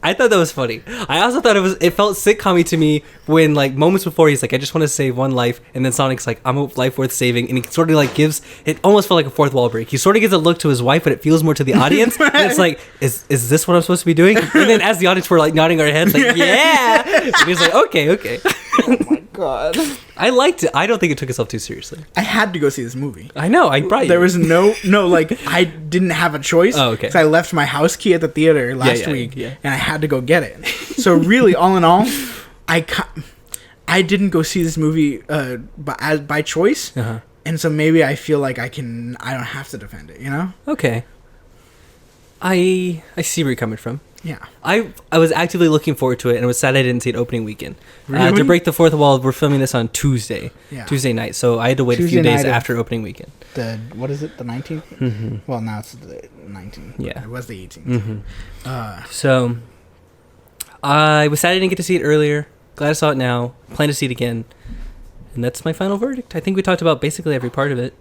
Speaker 1: I thought that was funny. I also thought it felt sitcom-y to me when like moments before he's like, I just want to save one life, and then Sonic's like, I'm a life worth saving, and he sort of like gives it almost felt like a fourth wall break. He sort of gives a look to his wife, but it feels more to the audience. And it's like, is this what I'm supposed to be doing? And then as the audience were like nodding our heads, like, yeah, and he's like, okay.
Speaker 2: Oh my god.
Speaker 1: I liked it. I don't think it took itself too seriously.
Speaker 2: I had to go see this movie.
Speaker 1: I know. I brought you.
Speaker 2: There was like I didn't have a choice.
Speaker 1: Oh, okay.
Speaker 2: Because I left my house key at the theater last
Speaker 1: yeah,
Speaker 2: week,
Speaker 1: yeah.
Speaker 2: and I had to go get it. So really, all in all, I didn't go see this movie by choice,
Speaker 1: Uh-huh.
Speaker 2: and so maybe I feel like I don't have to defend it. You know?
Speaker 1: Okay. I see where you're coming from.
Speaker 2: Yeah.
Speaker 1: I was actively looking forward to it, and was sad I didn't see it opening weekend.
Speaker 2: Really?
Speaker 1: To break the fourth wall, we're filming this on Tuesday,
Speaker 2: Yeah.
Speaker 1: Tuesday night, so I had to wait a
Speaker 2: Tuesday
Speaker 1: few days
Speaker 2: night of-
Speaker 1: after opening weekend.
Speaker 2: What is it? The 19th?
Speaker 1: Mm-hmm.
Speaker 2: Well, now it's the 19th.
Speaker 1: Yeah.
Speaker 2: It was the 18th.
Speaker 1: Mm-hmm. So I was sad I didn't get to see it earlier. Glad I saw it now. Plan to see it again, and that's my final verdict. I think we talked about basically every part of it,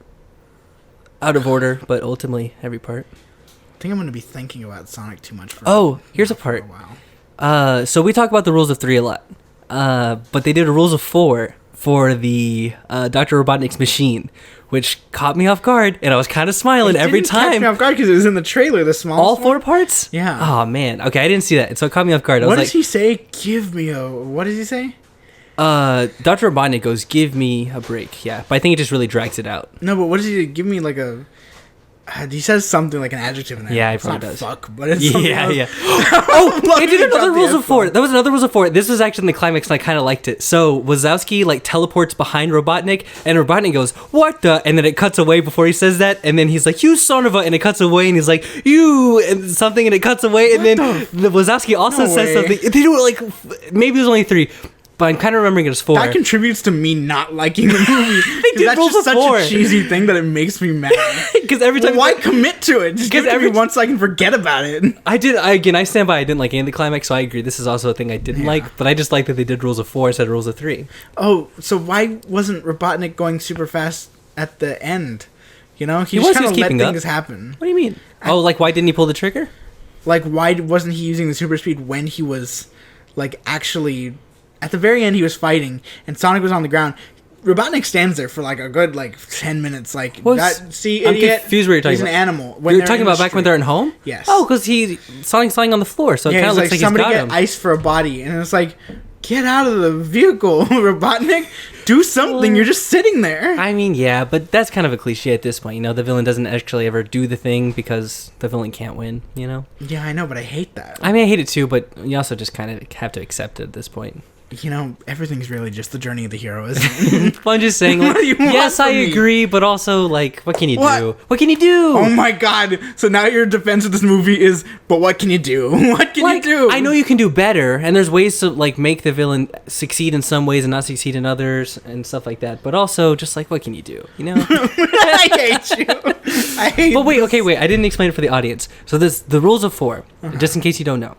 Speaker 1: out of order, but ultimately every part.
Speaker 2: I think I'm going to be thinking about Sonic too much for
Speaker 1: Oh, here's a
Speaker 2: for
Speaker 1: part.
Speaker 2: while.
Speaker 1: So we talk about the rules of three a lot. but they did a rules of 4 for the Dr. Robotnik's machine, which caught me off guard, and I was kind of smiling every
Speaker 2: Didn't catch
Speaker 1: time.
Speaker 2: me off guard because it was in the trailer. The small.
Speaker 1: All 4 parts?
Speaker 2: Yeah.
Speaker 1: Oh man. Okay, I didn't see that, so it caught me off guard. I
Speaker 2: What
Speaker 1: was
Speaker 2: does he say? Give me a. What does he say?
Speaker 1: Dr. Robotnik goes, "Give me a break." Yeah, but I think it just really drags it out.
Speaker 2: No, but what does he give me like a? He says something like an adjective in there.
Speaker 1: Yeah, he
Speaker 2: it's
Speaker 1: probably
Speaker 2: not
Speaker 1: does.
Speaker 2: fuck, but it's something
Speaker 1: Yeah,
Speaker 2: else.
Speaker 1: yeah. Oh, they did another
Speaker 2: dropped the
Speaker 1: rules of 4.
Speaker 2: F-bomb.
Speaker 1: That was another rules of 4. This was actually in the climax, and I kind of liked it. So Wazowski like teleports behind Robotnik, and Robotnik goes, "What the?" And then it cuts away before he says that, and then he's like, "You son of a," and it cuts away, and he's like, "You," and something, and it cuts away, and then the Wazowski also
Speaker 2: No
Speaker 1: says
Speaker 2: way.
Speaker 1: something. They do it like maybe it was only 3, but I'm kind of remembering it as 4.
Speaker 2: That contributes to me not liking the movie. 'Cause
Speaker 1: did
Speaker 2: that's
Speaker 1: rules
Speaker 2: just
Speaker 1: of
Speaker 2: such
Speaker 1: 4.
Speaker 2: a cheesy thing that it makes me mad.
Speaker 1: Because every time
Speaker 2: Why commit to it? Just give it to me
Speaker 1: every-
Speaker 2: once so I can forget about it.
Speaker 1: I stand by. I didn't like any of the climax, so I agree. This is also a thing I didn't like, but I just like that they did rules of 4 instead of rules of 3.
Speaker 2: Oh, so why wasn't Robotnik going super fast at the end? You know, he
Speaker 1: was
Speaker 2: just kind of let
Speaker 1: keeping up.
Speaker 2: things happen.
Speaker 1: What do you mean? Oh, like why didn't he pull the trigger?
Speaker 2: Like, why wasn't he using the super speed when he was, like, actually... At the very end, he was fighting, and Sonic was on the ground. Robotnik stands there for, like, a good, like, 10 minutes. Like,
Speaker 1: What's-
Speaker 2: that, see,
Speaker 1: I'm
Speaker 2: idiot,
Speaker 1: confused what you're talking
Speaker 2: he's
Speaker 1: about.
Speaker 2: an animal.
Speaker 1: You're
Speaker 2: they're
Speaker 1: talking
Speaker 2: in
Speaker 1: about
Speaker 2: the
Speaker 1: back when
Speaker 2: street.
Speaker 1: they're in home?
Speaker 2: Yes.
Speaker 1: Oh, because Sonic's lying on the floor, so it
Speaker 2: Yeah,
Speaker 1: kind of
Speaker 2: he's
Speaker 1: looks like
Speaker 2: somebody
Speaker 1: he's got
Speaker 2: get
Speaker 1: him.
Speaker 2: ice for a body, and it's like, get out of the vehicle, Robotnik. Do something. You're just sitting there.
Speaker 1: I mean, yeah, but that's kind of a cliche at this point. You know, the villain doesn't actually ever do the thing because the villain can't win, you know?
Speaker 2: Yeah, I know, but I hate that.
Speaker 1: I mean, I hate it too, but you also just kind of have to accept it at this point.
Speaker 2: You know, everything's really just the journey of the hero, isn't it?
Speaker 1: Well, I'm just saying, like,
Speaker 2: What do you want
Speaker 1: yes, I
Speaker 2: from me?
Speaker 1: agree, but also, like, what can you
Speaker 2: What?
Speaker 1: do? What can you do?
Speaker 2: Oh my god. So now your defense of this movie is, but what can you do? What can
Speaker 1: Like,
Speaker 2: you do?
Speaker 1: I know you can do better, and there's ways to like make the villain succeed in some ways and not succeed in others and stuff like that. But also, just like, what can you do? You know.
Speaker 2: I hate you. I hate
Speaker 1: But wait, I didn't explain it for the audience. So the rules of 4, just in case you don't know.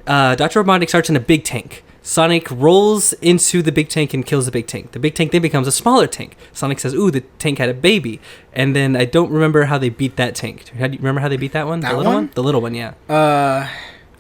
Speaker 1: Dr. Robotnik starts in a big tank. Sonic rolls into the big tank and kills the big tank. The big tank then becomes a smaller tank. Sonic says, "Ooh, the tank had a baby." And then I don't remember how they beat that tank. Do you remember how they beat that one?
Speaker 2: That
Speaker 1: the little
Speaker 2: one?
Speaker 1: The little one, yeah.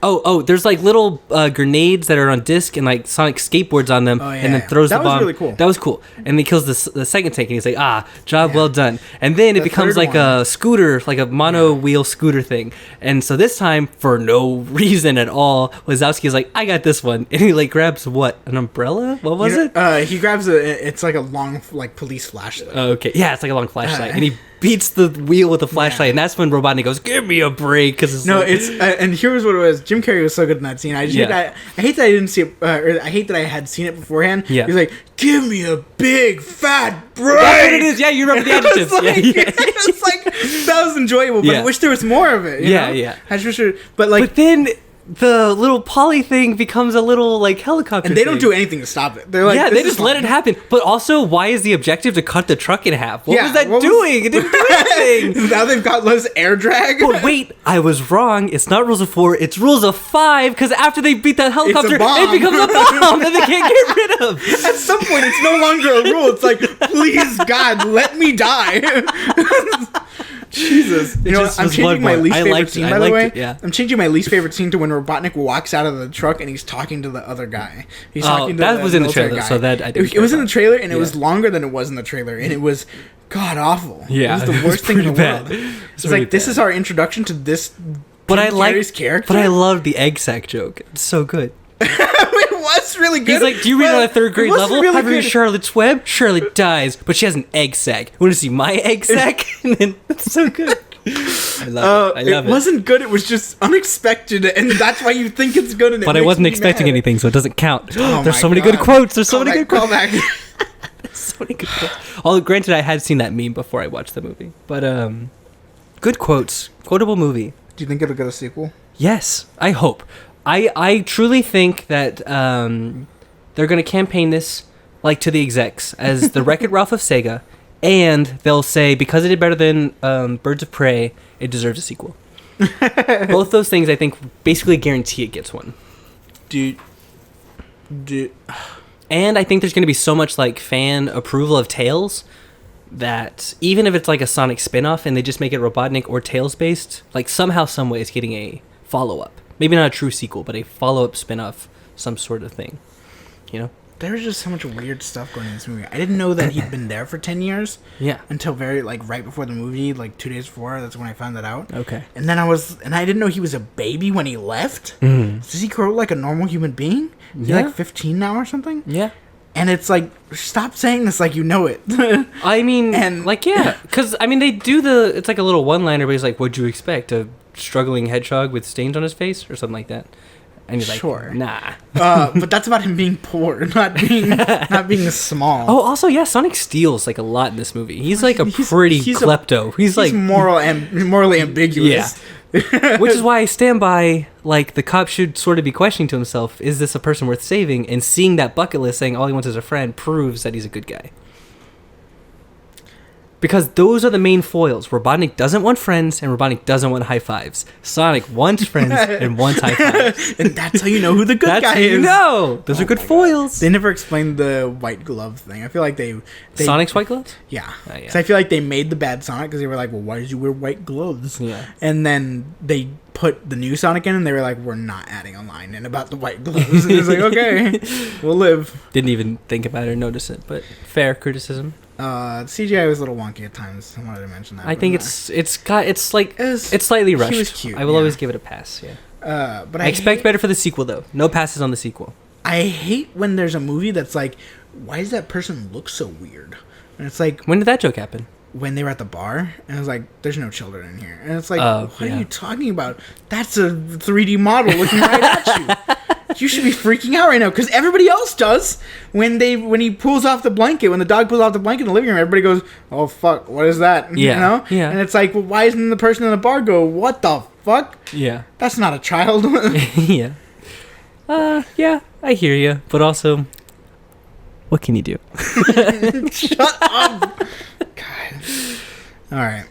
Speaker 2: Oh,
Speaker 1: There's like little grenades that are on disc, and like Sonic skateboards on them,
Speaker 2: Oh,
Speaker 1: and then
Speaker 2: yeah.
Speaker 1: throws
Speaker 2: That
Speaker 1: the
Speaker 2: was
Speaker 1: bomb.
Speaker 2: really cool.
Speaker 1: That was cool. And he kills the second tank, and he's like, job well done. And then it
Speaker 2: The
Speaker 1: becomes
Speaker 2: third
Speaker 1: like a scooter, like a mono wheel scooter thing. And so this time, for no reason at all, Wazowski is like, I got this one. And he like grabs what? An umbrella? What was it?
Speaker 2: He grabs it's like a long, like, police flashlight.
Speaker 1: Okay. Yeah, it's like a long flashlight. And he beats the wheel with the flashlight.
Speaker 2: Yeah.
Speaker 1: And that's when Robotnik goes, give me a break. Cause it's
Speaker 2: No,
Speaker 1: like,
Speaker 2: it's and here's what it was. Jim Carrey was so good in that scene. I hate that I didn't see it. Or I hate that I had seen it beforehand.
Speaker 1: Yeah.
Speaker 2: He's like, "Give me a big fat break."
Speaker 1: That's what it is. Yeah, you remember the adjectives.
Speaker 2: It's like,
Speaker 1: yeah.
Speaker 2: it's like that was enjoyable, but
Speaker 1: Yeah.
Speaker 2: I wish there was more of it. You
Speaker 1: Yeah,
Speaker 2: know?
Speaker 1: yeah.
Speaker 2: I just wish but like,
Speaker 1: But then the little Polly thing becomes a little like helicopter.
Speaker 2: and they don't
Speaker 1: thing.
Speaker 2: do anything to stop it. They're like,
Speaker 1: Yeah,
Speaker 2: "This
Speaker 1: they
Speaker 2: is
Speaker 1: just let
Speaker 2: fine."
Speaker 1: it happen. But also, why is the objective to cut the truck in half? What
Speaker 2: Yeah,
Speaker 1: was that
Speaker 2: what was-
Speaker 1: doing? It didn't do anything.
Speaker 2: Now they've got less air drag.
Speaker 1: But wait, I was wrong. It's not rules of 4. It's rules of 5. Because after they beat that helicopter,
Speaker 2: bomb.
Speaker 1: it becomes a bomb that they can't get rid of.
Speaker 2: At some point, it's no longer a rule. It's like, please, God, let me die. Jesus. You know,
Speaker 1: just
Speaker 2: I'm
Speaker 1: was
Speaker 2: changing my
Speaker 1: Bloodborne.
Speaker 2: least
Speaker 1: I
Speaker 2: favorite
Speaker 1: liked it.
Speaker 2: scene,
Speaker 1: I
Speaker 2: by the
Speaker 1: liked
Speaker 2: way.
Speaker 1: it, yeah.
Speaker 2: I'm changing my least favorite scene to when Robotnik walks out of the truck and he's talking to the other guy. He's
Speaker 1: Oh,
Speaker 2: talking to
Speaker 1: that
Speaker 2: the
Speaker 1: was in the
Speaker 2: military
Speaker 1: trailer,
Speaker 2: guy.
Speaker 1: so that I didn't
Speaker 2: It
Speaker 1: care
Speaker 2: was in the
Speaker 1: about.
Speaker 2: trailer, and it was
Speaker 1: Yeah.
Speaker 2: longer than it was in the trailer, and it was god awful.
Speaker 1: Yeah,
Speaker 2: it was the
Speaker 1: it was
Speaker 2: worst thing in the
Speaker 1: pretty bad.
Speaker 2: world.
Speaker 1: It was
Speaker 2: It's
Speaker 1: pretty
Speaker 2: like, this
Speaker 1: bad.
Speaker 2: is our introduction to this
Speaker 1: But I
Speaker 2: Jim
Speaker 1: like
Speaker 2: Carrey's character.
Speaker 1: But I loved the egg sack joke. It's so good.
Speaker 2: It was really good.
Speaker 1: He's like, do you read
Speaker 2: but
Speaker 1: on a third grade
Speaker 2: it wasn't
Speaker 1: level?
Speaker 2: really
Speaker 1: Have you read
Speaker 2: good.
Speaker 1: Charlotte's Web? Charlotte dies, but she has an egg sack. Want to see my egg sack? And then it's so good. I love it. I love it.
Speaker 2: Wasn't good. It was just unexpected, and that's why you think it's good. And it
Speaker 1: But I
Speaker 2: makes
Speaker 1: wasn't
Speaker 2: me
Speaker 1: expecting
Speaker 2: mad.
Speaker 1: anything, so it doesn't count.
Speaker 2: Oh
Speaker 1: There's
Speaker 2: my
Speaker 1: so many good
Speaker 2: God.
Speaker 1: quotes. There's so many good quotes.
Speaker 2: Callback.
Speaker 1: So many good quotes. Although, granted, I had seen that meme before I watched the movie. But, good quotes. Quotable movie.
Speaker 2: Do you think it'll get a sequel?
Speaker 1: Yes, I hope. I truly think that they're going to campaign this like to the execs as the Wreck-It Ralph of Sega, and they'll say because it did better than Birds of Prey, it deserves a sequel. Both those things, I think, basically guarantee it gets one.
Speaker 2: Dude.
Speaker 1: And I think there's going to be so much like fan approval of Tails that even if it's like a Sonic spin-off and they just make it Robotnik or Tails based, like somehow, some way it's getting a follow-up. Maybe not a true sequel, but a follow-up spin-off, some sort of thing. you know?
Speaker 2: There was just so much weird stuff going in this movie. I didn't know that he'd been there for 10 years.
Speaker 1: Yeah.
Speaker 2: Until very, like, right before the movie, like 2 days before. That's when I found that out.
Speaker 1: Okay.
Speaker 2: And then I didn't know he was a baby when he left. Does he grow like a normal human being? Is he like 15 now or something?
Speaker 1: Yeah.
Speaker 2: And it's like, stop saying this like you know it.
Speaker 1: I mean,
Speaker 2: And-
Speaker 1: like, yeah. Because, I mean, they do it's like a little one-liner, but he's like, what'd you expect? A struggling hedgehog with stains on his face? Or something like that. And he's like,
Speaker 2: Sure.
Speaker 1: nah.
Speaker 2: But that's about him being poor, not being small.
Speaker 1: Oh, also, yeah, Sonic steals, like, a lot in this movie. He's, like, he's klepto. He's like...
Speaker 2: morally ambiguous.
Speaker 1: Yeah. Which is why I stand by, like, the cop should sort of be questioning to himself, is this a person worth saving? And seeing that bucket list saying all he wants is a friend proves that he's a good guy. Because those are the main foils. Robotnik doesn't want friends, and Robotnik doesn't want high fives. Sonic wants friends and wants high fives.
Speaker 2: And that's how you know who the good
Speaker 1: That's
Speaker 2: guy
Speaker 1: how you
Speaker 2: is.
Speaker 1: know. Those are good foils.
Speaker 2: They never explained the white glove thing. I feel like they
Speaker 1: Sonic's white gloves?
Speaker 2: Yeah.
Speaker 1: Oh, yeah.
Speaker 2: So I feel like they made the bad Sonic because they were like, well, why did you wear white gloves?
Speaker 1: Yeah.
Speaker 2: And then they put the new Sonic in and they were like, we're not adding a line in about the white gloves. And it's like, okay, we'll live.
Speaker 1: Didn't even think about it or notice it, but fair criticism.
Speaker 2: CGI was a little wonky at times. I wanted to mention that.
Speaker 1: I think it's slightly rushed.
Speaker 2: He was cute,
Speaker 1: I will
Speaker 2: yeah.
Speaker 1: always give it a pass, yeah.
Speaker 2: But
Speaker 1: I expect better for the sequel, though. No passes on the sequel.
Speaker 2: I hate when there's a movie that's like, why does that person look so weird? And it's like,
Speaker 1: When did that joke happen?
Speaker 2: when they were at the bar, and it was like, there's no children in here. And it's like,
Speaker 1: Oh,
Speaker 2: what
Speaker 1: yeah.
Speaker 2: are you talking about? That's a 3D model looking right at you. You should be freaking out right now, because everybody else does. When he pulls off the blanket, when the dog pulls off the blanket in the living room, everybody goes, oh, fuck, what is that?
Speaker 1: Yeah,
Speaker 2: You know?
Speaker 1: yeah.
Speaker 2: And it's like, well, why isn't the person in the bar go, what the fuck?
Speaker 1: Yeah.
Speaker 2: That's not a child.
Speaker 1: Yeah. Yeah, I hear you. But also, what can you do?
Speaker 2: Shut up. God. All right.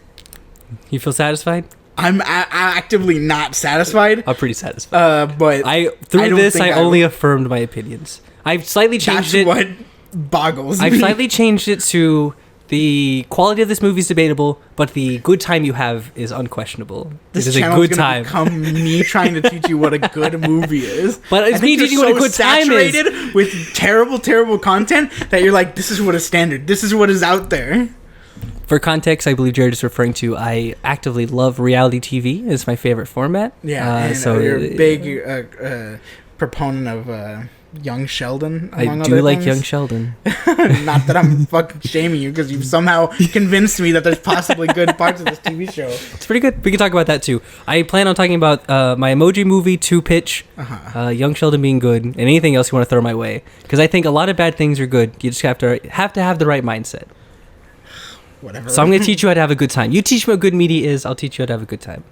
Speaker 1: You feel satisfied?
Speaker 2: I'm actively not satisfied.
Speaker 1: I'm pretty satisfied.
Speaker 2: But
Speaker 1: Through
Speaker 2: don't
Speaker 1: this,
Speaker 2: think
Speaker 1: I only affirmed my opinions. I've slightly changed
Speaker 2: that's
Speaker 1: it.
Speaker 2: what boggles
Speaker 1: I've
Speaker 2: me.
Speaker 1: slightly changed it to the quality of this movie is debatable, but the good time you have is unquestionable.
Speaker 2: This
Speaker 1: it is a
Speaker 2: channel's
Speaker 1: good
Speaker 2: gonna
Speaker 1: time.
Speaker 2: become me trying to teach you what a good movie is.
Speaker 1: But it's
Speaker 2: I think
Speaker 1: me teaching
Speaker 2: you're
Speaker 1: you what a good time is.
Speaker 2: saturated with terrible content that you're like, this is what is standard. This is what is out there.
Speaker 1: For context, I believe Jared is referring to I actively love reality TV. It's my favorite format.
Speaker 2: Yeah, and
Speaker 1: so
Speaker 2: you're a big proponent of Young Sheldon.
Speaker 1: I
Speaker 2: Among
Speaker 1: do
Speaker 2: other
Speaker 1: like
Speaker 2: things.
Speaker 1: Young Sheldon.
Speaker 2: Not that I'm fucking shaming you, because you've somehow convinced me that there's possibly good parts of this TV show.
Speaker 1: It's pretty good. We can talk about that too. I plan on talking about my Emoji Movie 2 pitch, Young Sheldon being good, and anything else you want to throw my way. Because I think a lot of bad things are good. You just have to have the right mindset.
Speaker 2: Whatever.
Speaker 1: So I'm going to teach you how to have a good time. You teach me what good media is. I'll teach you how to have a good time.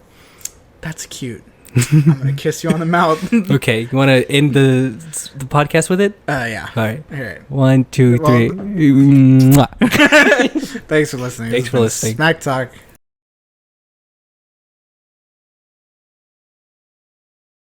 Speaker 2: That's cute. I'm gonna kiss you on the mouth.
Speaker 1: Okay. You want to end the podcast with it?
Speaker 2: Yeah.
Speaker 1: All right.
Speaker 2: All right.
Speaker 1: 1, 2,
Speaker 2: Well,
Speaker 1: 3. Mwah.
Speaker 2: Thanks for listening.
Speaker 1: Thanks for listening.
Speaker 2: Smack Talk.